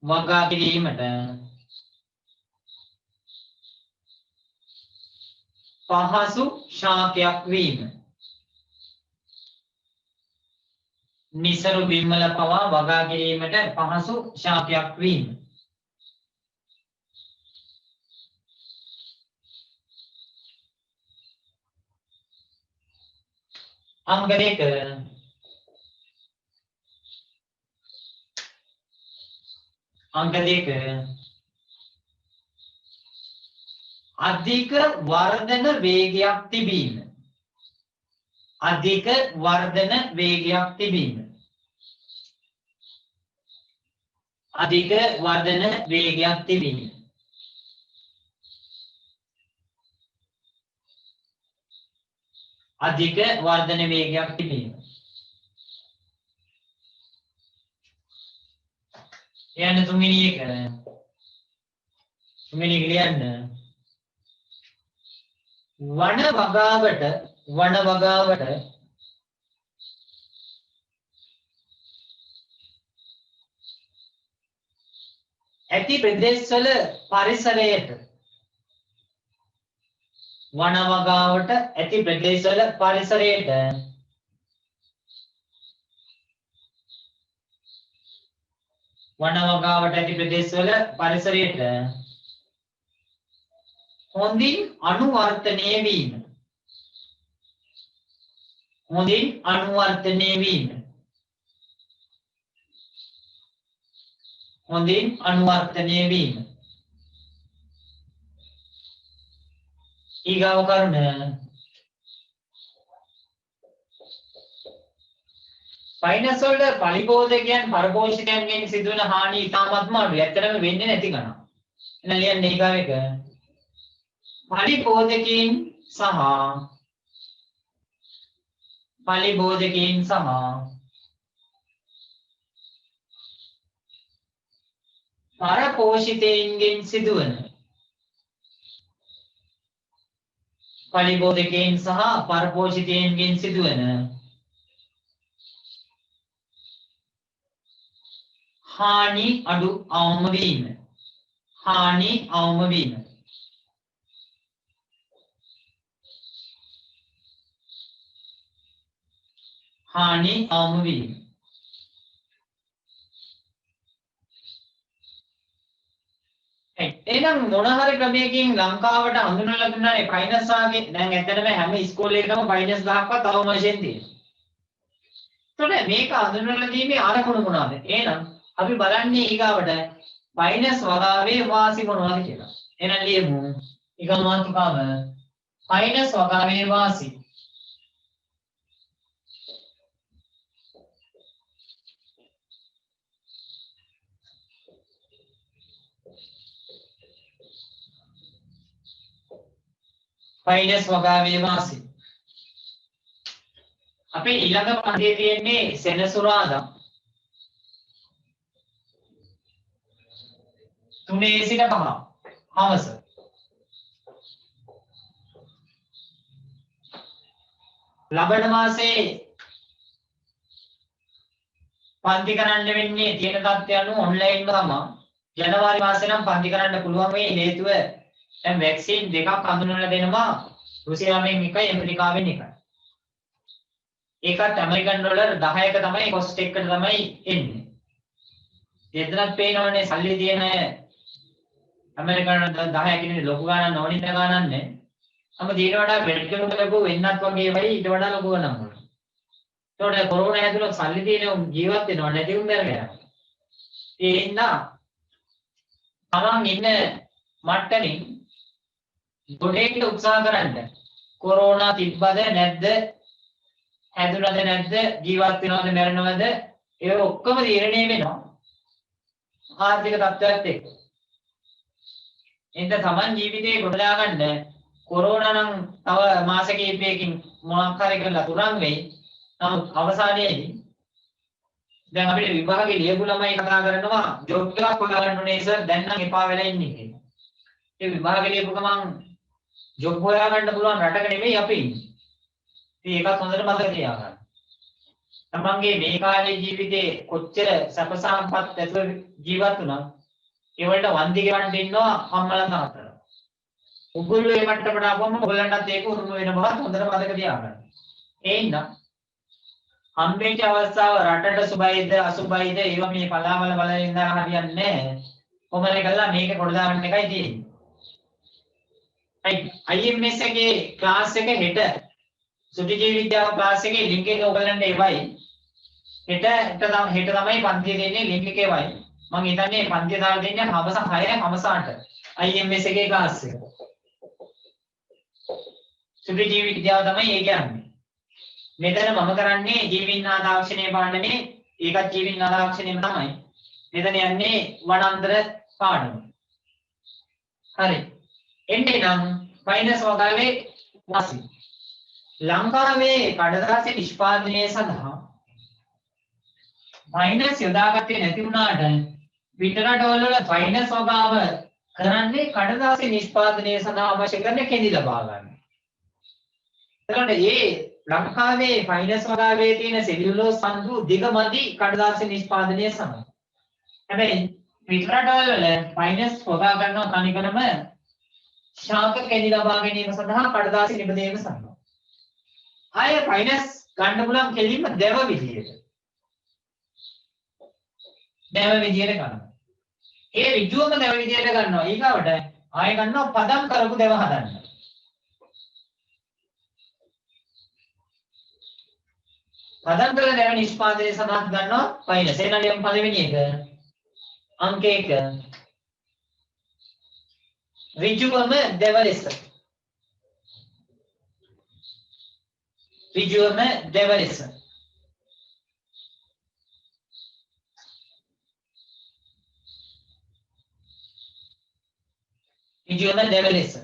වගා කිරීමට පහසු ශාකයක් වීම. නිසරු බිම්වල පවා වගා කිරීමට පහසු ශාකයක් වීම. අංක 2 අධික වර්ධන වේගයක් තිබීම. අධික වර්ධන වේගයක් තිබීම. අධික වර්ධන වේගයක් තිබීම. අධික වර්ධන වේගයක් තිබීම. යන්න තුන්වෙනි එක. තුන්වෙනි එක ලියන්න. වන වගාවට ඇති ප්‍රදේශවල පරිසරයට හොඳින් අනුවර්තනය වීම. ඊගාව කරුණ ෆයිනස් වලට පලිබෝධකයන් පරපෝෂකයන්ගෙන් සිදුවන හානි ඉතාමත්ම අඩුයි. ඇත්තටම වෙන්නේ නැති ගණන්. එහෙනම් ලියන්න ඊගාව එක. පලිබෝධකයන් සහ පරපෝෂිතයින්ගෙන් සිදුවන පලිබෝධකයන් සහ පරපෝෂිතයින්ගෙන් සිදුවන හානි අඩු අවම වීම. හානි අවම වීම. හානි අවම වීම. එහෙනම් මොන හරි ක්‍රමයකින් ලංකාවට හඳුන්වලා දුන්නානේ ෆයිනස් ආගේ දැන් ඇත්තටම හැම ඉස්කෝලේ එකකම ෆයිනස් 1000ක්වත් අවම වශයෙන් තියෙනවා. ඒතකොට මේක හඳුන්වලා දීමේ අරමුණ මොනවාද? එහෙනම් අපි බලන්නේ ඊගාවට මයිනස් වගාවේ වාසි මොනවද කියලා. එහෙනම් ලියමු ඊගා මාතෘකාව මයිනස් වගාවේ වාසි. මයිනස් වගාවේ වාසි. අපේ ඊළඟ පන්තියේ තියෙන්නේ සෙනසුරාදා 3 සිට 5 හවස. ලබන මාසේ පන්ති කරන්න වෙන්නේ තියෙන තත්ත්වය අනුව ඔන්ලයින් තමයි. ජනවාරි මාසේ නම් පන්ති කරන්න පුළුවන් මේ හේතුව දැන් වැක්සින් දෙකක් හඳුන්වලා දෙනවා. රුසියාවෙන් එකයි ඇමරිකාවෙන් එකයි. ඒකත් ඇමරිකන් ඩොලර් 10ක තමයි කොස්ට් එකට තමයි එන්නේ. එතනත් පේනවනේ සල්ලි තියෙන ඇමරිකන් 10 කියන්නේ ලොකු ගානක් නොනින්න ගානක් නේ. අම දීන වඩා බෙඩ් එක ලොකු වෙන්නත් වගේ වෙයි ඊට වඩා ලොකු ගානක් වුණා. ඒතකොට කොරෝනා හැදුනොත් සල්ලි තියෙන ජීවත් වෙනව නැති උන් බැරගෙන. ඒ ඉන්න තමන් ඉන්න මට්ටමින් ගොඩේට උත්සාහ කරන්න. කොරෝනා තිබ්බද නැද්ද? හැදුනද නැද්ද? ජීවත් වෙනවද මැරෙනවද? ඒ ඔක්කොම තීරණය වෙනවා. ආර්ථික තත්ත්වයක් එක්ක. එතන තමන් ජීවිතේ ගොඩනගා ගන්න කොරෝනා නම් තව මාස කිහිපයකින් මොනක් හරි කරලා තුරන් වෙයි. නමුත් අවසානයේදී දැන් අපිට විභාගේ ලියපු ළමයි කතා කරනවා ජොබ් එකක් හොයාගන්න ඕනේ සර් දැන් නම් එපා වෙලා ඉන්නේ කියලා. ඒ විභාගේ ලියපු ගමන් ජොබ් හොයාගන්න පුළුවන් රටක නෙමෙයි අපි ඉන්නේ. ඉතින් ඒකත් හොඳට මතක තියාගන්න. තමන්ගේ මේ කාලේ ජීවිතේ කොච්චර සැප සම්පත් ඇතුළේ ජීවත් වුණා ඒ වලට වන්දි ගෙවන්න ඉන්නවා අම්මලා තාත්තලා. උගුරු ඒ මට්ටමට ආවම ඔයගලන්ටත් ඒක උරුම වෙන බවත් හොඳට මතක තියාගන්න. ඒ ඉන්න හම්බෙච්ච අවස්ථාව රටට සුබයිද අසුබයිද ඒවා මේ පලාවල බලන ඉඳලා හරියන්නේ නැහැ. කොහොමද කළා මේක කොට දාන්න එකයි තියෙන්නේ. IMS එකේ ක්ලාස් එක හෙට සුද්ධි විද්‍යාව ක්ලාස් එකේ ලින්ක් එක ඔයගලන්ට එවයි. හෙට තමයි පන්තිය දෙන්නේ ලින්ක් එක එවයි. මම හිතන්නේ පන්තිය දාලා දෙන්නේ හවස 6 හවස 8 IMS එකේ ක්ලාස් එක. සුද්ධි විද්‍යාව තමයි ඒ කියන්නේ. මෙතන මම කරන්නේ ජීවින්නා තාක්ෂණයේ පාඩමේ ඒකත් ජීවින්නා තාක්ෂණයම තමයි. මෙතන යන්නේ වනාන්තර පාඩම. හරි. එන්නේ නම් මයිනස් වගාවේ වාසි. ලංකාවේ කඩදාසි නිෂ්පාදනය සඳහා මයිනස් යොදාගත්තේ නැති වුණාට පිටරටවල මයිනස් වගාව කරන්නේ කඩදාසි නිෂ්පාදනය සඳහා අවශ්‍ය කරන කෙඳි ලබා ගන්න. එතකොට මේ ලංකාවේ මයිනස් වගාවේ තියෙන සෙලියුලෝස් සම්දු දිගමදි කඩදාසි නිෂ්පාදනය සඳහා. හැබැයි පිටරටවල මයිනස් වගා ගන්නවා තනිකරම ශාක කෙඳි ලබා ගැනීම සඳහා කඩදාසි නිපදවීම සඳහා. ආය ෆයිනස් ගන්න පුළුවන් කෙලින්ම දැව විදියට. දැව විදියට ගන්නවා. ඒ ඍජුවම දැව විදියට ගන්නවා. ඊගාවට ආය ගන්නවා පදම් කරපු දැව හදන්න. පදම් කළ දැව නිෂ්පාදනය සඳහා ගන්නවා ෆයිනස්. එනනම් පළවෙනි එක අංක 1 ඍජුවම දැව ලෙස ඍජුවම දැව ලෙස ඍජුවම දැව ලෙස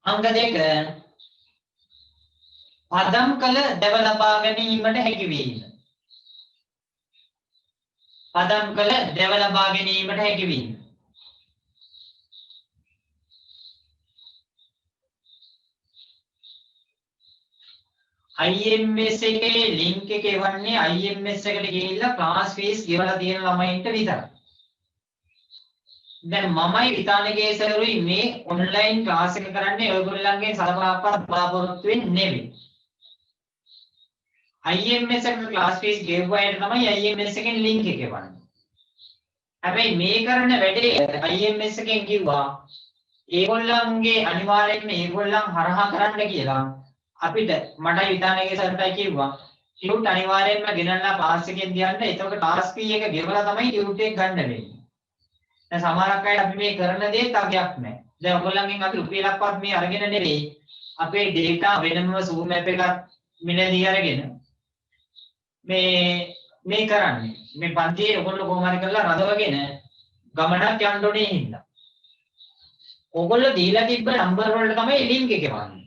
අංක 2 පදම් කළ දැව ලබා ගැනීමට හැකි වීම. පදම් කළ දැව ලබා ගැනීමට හැකි වීම. IMS එකේ link එක එවන්නේ IMS එකට ගිහිල්ලා class fees ගෙවලා තියෙන ළමයින්ට විතරයි. දැන් මමයි විතානගේ සරුයි මේ online class එක කරන්නේ ඔයගොල්ලන්ගේ සලකාපත් බලාපොරොත්තු වෙන්නේ නෙවෙයි. IMS එකට class fees ගෙවුවාට තමයි IMS එකෙන් link එක එවන්නේ. හැබැයි මේ කරන වැඩේ IMS එකෙන් කිව්වා ඒගොල්ලන්ගේ අනිවාර්යයෙන්ම ඒගොල්ලන් හරහා කරන්න කියලා. අපිට මටයි විතානගේ සර්ටයි කිව්වා ටියුට් අනිවාර්යයෙන්ම ගෙනල්ලා ක්ලාස් එකෙන් දියන්න. එතකොට ක්ලාස් ෆී එක ගෙවලා තමයි ටියුට් එක ගන්න වෙන්නේ. දැන් සමහරක් අය අපි මේ කරන දේ තගයක් නැහැ. දැන් ඔයගොල්ලන්ගෙන් අපි රුපියලක්වත් මේ අරගෙන නෙවෙයි. අපේ data වෙනම Zoom app එකක් මිලදී අරගෙන මේ කරන්නේ. මේ පන්තියේ ඔයගොල්ලෝ කොහොම හරි කරලා රඳවගෙන ගමනක් යන්න ඕනේ හින්දා. ඔයගොල්ලෝ දීලා තිබ්බ නම්බර් වලට තමයි ලින්ක් එක එවන්නේ.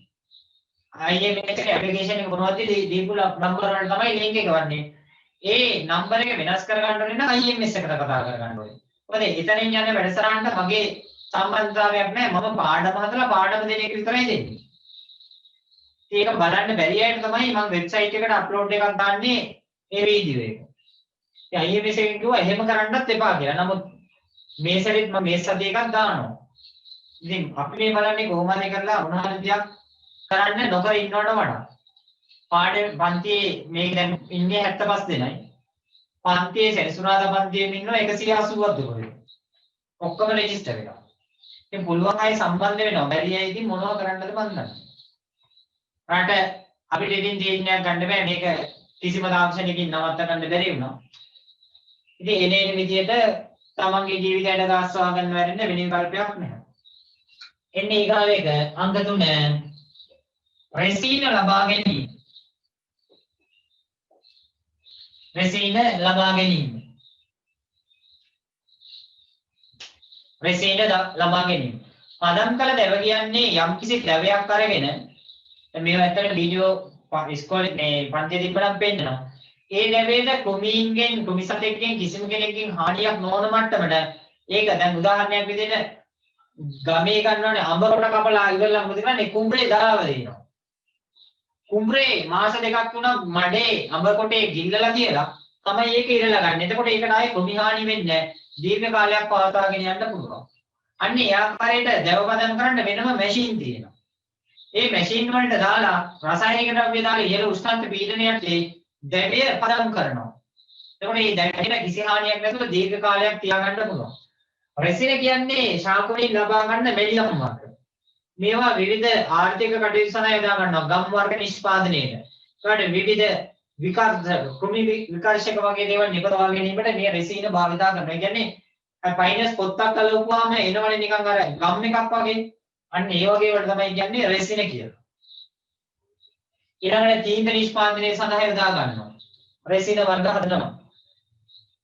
IMS එකේ ඇප්ලිකේෂන් එක මොනවද දීපු නම්බර වලට තමයි ලින්ක් එක වන්නේ. ඒ නම්බර එක වෙනස් කරගන්න ඕනේ නම් IMS එකට කතා කරගන්න ඕනේ. මොකද එතනින් යන වැඩසටහනට මගේ සම්බන්ධතාවයක් නැහැ. මම පාඩම හදලා පාඩම දෙන එක විතරයි දෙන්නේ. ඒක බලන්න බැරි අයට තමයි මම වෙබ්සයිට් එකට අප්ලෝඩ් එකක් දාන්නේ මේ වීඩියෝ එක. ඉතින් IMS එකෙන් කිව්වා එහෙම කරන්නත් එපා කියලා. නමුත් මේ සැරේත් මම මේ සතිය එකක් දානවා. ඉතින් අපි මේ බලන්නේ කොහොම හරි කරලා මොනවා දෙයක් කරන්න නොකර ඉන්නවට වඩා පාඩේ පන්තියේ මේක දැන් ඉන්නේ 75 දෙනයි. පන්තියේ සෙනසුරාදා පන්තියේ ඉන්නවා 180ක් දුරේ. ඔක්කොම රෙජිස්ටර් වෙනවා. ඉතින් පුළුවන් අය සම්බන්ධ වෙනවා. බැරි අය ඉතින් මොනව කරන්නද මන් දන්නේ. රට අපිට ඉතින් තීරණයක් ගන්න බෑ මේක කිසිම තාක්ෂණයකින් නවත්ත ගන්න බැරි වුණා. ඉතින් එනේන විදියට තමන්ගේ ජීවිතයට ගාස්වා ගන්න වැරෙන්න වෙන විකල්පයක් නැහැ. එන්නේ ඊගාව එක අංක 3 රෙසීන ලබා ගැනීම. රෙසීන ලබා ගැනීම. රෙසීන ලබා ගැනීම. පදම් කළ දැව කියන්නේ යම්කිසි ද්‍රවයක් අරගෙන මේව ඇත්තට වීඩියෝ ඉස්කෝලේ මේ පන්තියේ තිබ්බනම් පෙන්නනවා. ඒ දැවේට ක්‍රමීන්ගෙන් ක්‍රමිසතෙක්ගෙන් කිසිම කෙනෙක්ගෙන් හානියක් නොවන මට්ටමට ඒක දැන් උදාහරණයක් විදිහට ගමේ ගන්නවනේ අඹ කොට කපලා ඉවරලා මොකද කරන්නේ කුඹරේ දාලා දෙනවා. කුඹරේ මාස දෙකක් තුනක් මඩේ අඹ කොටේ ගිල්ලලා කියලා තමයි ඒක ඉරලා ගන්න. එතකොට ඒකට ආයේ ක්‍රමිහානි වෙන්නේ නැහැ. දීර්ඝ කාලයක් පවත්වාගෙන යන්න පුළුවන්. අන්න ඒ ආකාරයට දැව පදම් කරන්න වෙනම මැෂින් තියෙනවා. ඒ මැෂින් වලට දාලා රසායනික ද්‍රව්‍ය දාලා ඉහළ උෂ්ණත්ව පීඩනයට දැවය පදම් කරනවා. එතකොට මේ දැවයට කිසි හානියක් නැතුව දීර්ඝ කාලයක් තියාගන්න පුළුවන්. රෙසින කියන්නේ ශාක වලින් ලබා ගන්න මෙලියම් වර්ග. මේවා විවිධ ආර්ථික කටයුතු සඳහා යොදා ගන්නවා. ගම් වර්ග නිෂ්පාදනයේට. ඒකට විවිධ කෘමි විකර්ෂක වගේ දේවල් නිපදවා ගැනීමට මේ රෙසින භාවිතා කරනවා. ඒ කියන්නේ පයිනස් පොත්තක් අලවපුවාම එනවනේ නිකන් අර ගම් එකක් වගේ. අන්න ඒ වගේ වලට තමයි කියන්නේ රෙසින කියලා. ඊළඟට තීන්දුව නිෂ්පාදනයේ සඳහා යොදා ගන්නවා. රෙසින වර්ග හදනවා.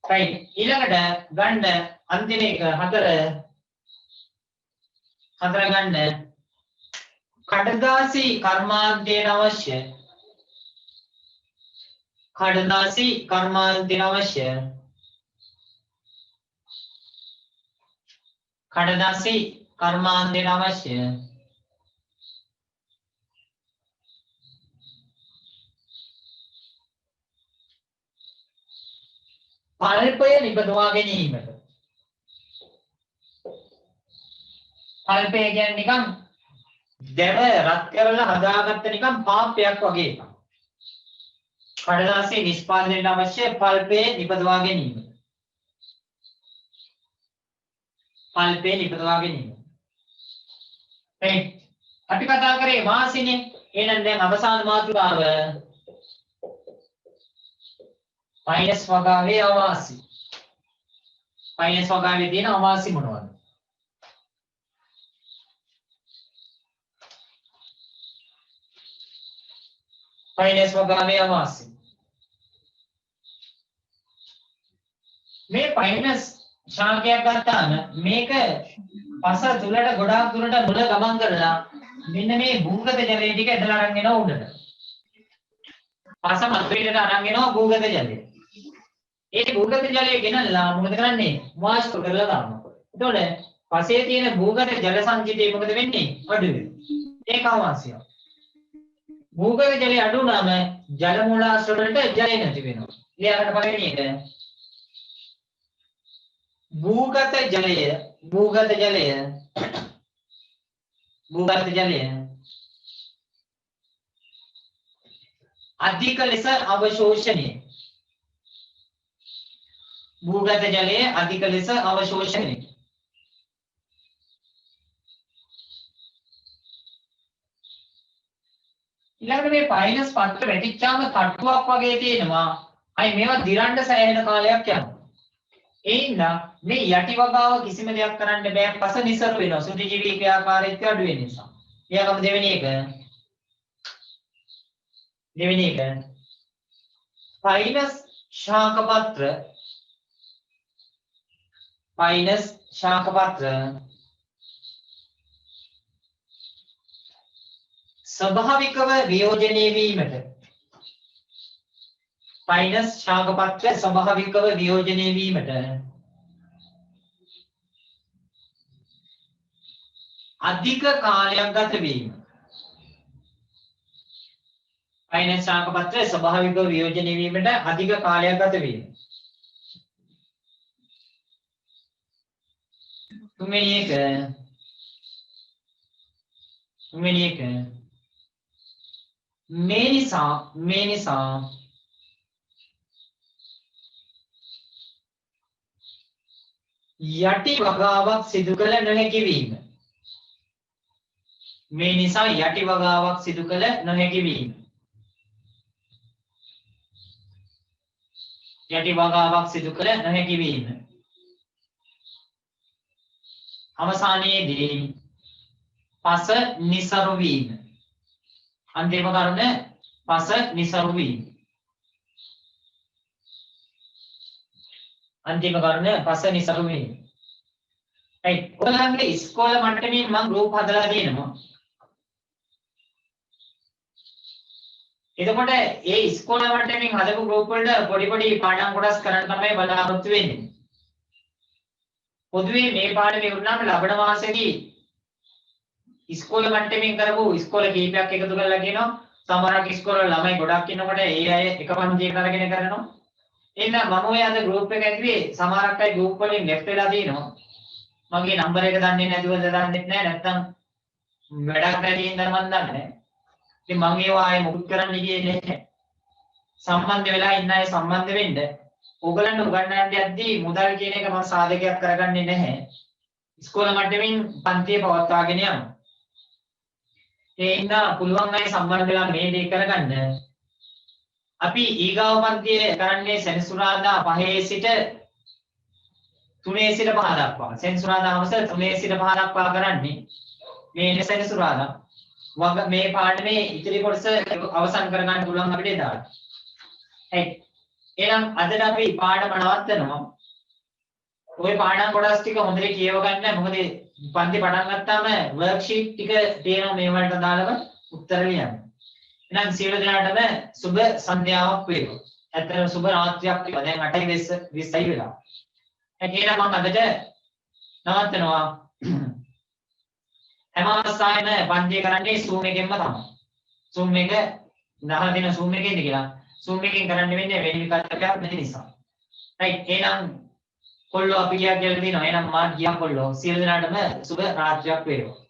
right ඊළඟට ගන්න අන්තිම එක හතර ගන්න කඩදාසි කර්මාන්තයට අවශ්‍ය කඩදාසි කර්මාන්තයට අවශ්‍ය කඩදාසි කර්මාන්තයට අවශ්‍ය පල්පය නිපදවා ගැනීමට. පල්පය කියන්නේ නිකන් දැව රත් කරලා හදාගත්ත නිකන් පාපයක් වගේ එකක්. කඩදාසිය නිෂ්පාදනයට අවශ්‍ය පල්පය නිපදවා ගැනීම. පල්පය නිපදවා ගැනීම. අපි කතා කරේ වාසිනේ. එහෙනම් දැන් අවසාන මාතෘකාව මයිනස් වගාවේ අවාසි. මයිනස් වගාවේ තියෙන අවාසි මොනවද? මයිනස් වගාවේ අවාසි. මේ මයිනස් ශාකයක් ගත්තාම මේක පස තුලට ගොඩාක් දුරට මුල ගමන් කරලා මෙන්න මේ භූගත ජලය ටික ඇදලා අරන් එනවා උඩට. පස මතුපිටට අරන් එනවා භූගත ජලය. ඒ භූගත ජලය ගෙනල්ලා මොකද කරන්නේ? වාෂ්ප කරලා දානවා. එතකොට පසේ තියෙන භූගත ජල සංචිතය මොකද වෙන්නේ? අඩු වෙනවා. ඒක අවශ්‍යයි. භූගත ජලය අඩු වුණාම ජල මූලාශ්‍ර වලට ජලය නැති වෙනවා. ඊළඟට පළවෙනි එක භූගත ජලය අධික ලෙස අවශෝෂණය. භූගත ජලය අධික ලෙස අවශෝෂණය. ඊළඟට මේ පයිනස් පත්‍ර වැටිච්චාම තට්ටුවක් වගේ තියෙනවා. අයි මේවා දිරන්න සෑහෙන කාලයක් යනවා. ඒ හින්දා මේ යටි වගාව කිසිම දෙයක් කරන්න බෑ. පස නිසරු වෙනවා. සුද්ධජීවී ක්‍රියාකාරීත්වය අඩු වෙන නිසා. ඊළඟම දෙවෙනි එක පයිනස් ශාක පත්‍ර ස්වභාවිකව වියෝජනය වීමට අධික කාලයක් ගත වීම. පයිනස් ශාක පත්‍ර ස්වභාවිකව වියෝජනය වීමට අධික කාලයක් ගත වීම. තුන්වෙනි එක මේ නිසා යටි වගාවක් සිදු කළ නොහැකි වීම. අවසානයේදී පස නිසරු වීම. අන්තිම කරුණ පස නිසරු වීම. right. ඔයාලගේ ඉස්කෝල මට්ටමින් මම ගෲප් හදලා දෙනවා. එතකොට ඒ ඉස්කෝල මට්ටමින් හදපු ගෲප් වලට පොඩි පාඩම් කොටස් කරන්න තමයි බලාපොරොත්තු වෙන්නේ. පොදුවේ මේ පාඩමේ වුණාම ලබන මාසෙදී ඉස්කෝල මට්ටමින් කරපු ඉස්කෝල කීපයක් එකතු කරලා කියනවා. සමහරක් ඉස්කෝල ළමයි ගොඩක් ඉන්නකොට ඒ අය එක පන්තියකට අරගෙන කරනවා. එහෙනම් මම ඔය අද ගෲප් එක ඇතුලේ සමහරක් අය ගෲප් වලින් ලෙෆ්ට් වෙලා තියෙනවා. මගේ නම්බර එක දන්නේ නැතුවද දන්නෙත් නැහැ. නැත්තම් වැඩක් නැති හින්දා මම දන්නේ නැහැ. ඉතින් මම ඒවා ආයේ මුකුත් කරන්න ගියේ නැහැ. සම්බන්ධ වෙලා ඉන්න අය සම්බන්ධ වෙන්න. ඕගලන්ට උගන්වන්න යද්දී මුදල් කියන එක මම සාධකයක් කරගන්නේ නැහැ. ඉස්කෝල මට්ටමින් පන්තිය පවත්වාගෙන යනවා. ඒ හින්දා පුළුවන් අය සම්බන්ධ වෙලා මේ දේ කරගන්න. අපි ඊගාව පන්තියේ කරන්නේ සෙනසුරාදා 5 සිට 3 සිට 5 දක්වා. සෙනසුරාදා හවස 3 සිට 5 දක්වා කරන්නේ. මේ සෙනසුරාදා මේ පාඩමේ ඉතිරි කොටස අවසන් කරගන්න පුළුවන් අපිට එදාට. හරි. එහෙනම් අදට අපි පාඩම නවත්තනවා. ওই පාඩම් කොටස් ටික හොඳට කියව ගන්න. මොකද පන්ති පටන් ගත්තාම වර්ක්ෂීට් ටික තියෙනවා මේ වලට දාලම උත්තර ලියන්න. එහෙනම් සියලු දෙනාටම සුබ සන්ධ්‍යාවක් වේවා. ඇත්තටම සුබ රාත්‍රියක් වේවා. දැන් 8:20 වෙලා. එහෙනම් මම අදට නවත්තනවා. හැම අවස්ථාවෙම පන්තිය කරන්නේ Zoom එකෙන්ම තමයි. Zoom එක දහලා දෙන Zoom එකේද කියලා. Zoom එකෙන් කරන්න වෙන්නේ වෙන විකල්පයක් නැති නිසා. right. එහෙනම් කොල්ලෝ අපි කියලා දෙනවා. එහෙනම් මාත් ගියා කොල්ලෝ. සියලු දෙනාටම සුබ රාත්‍රියක් වේවා.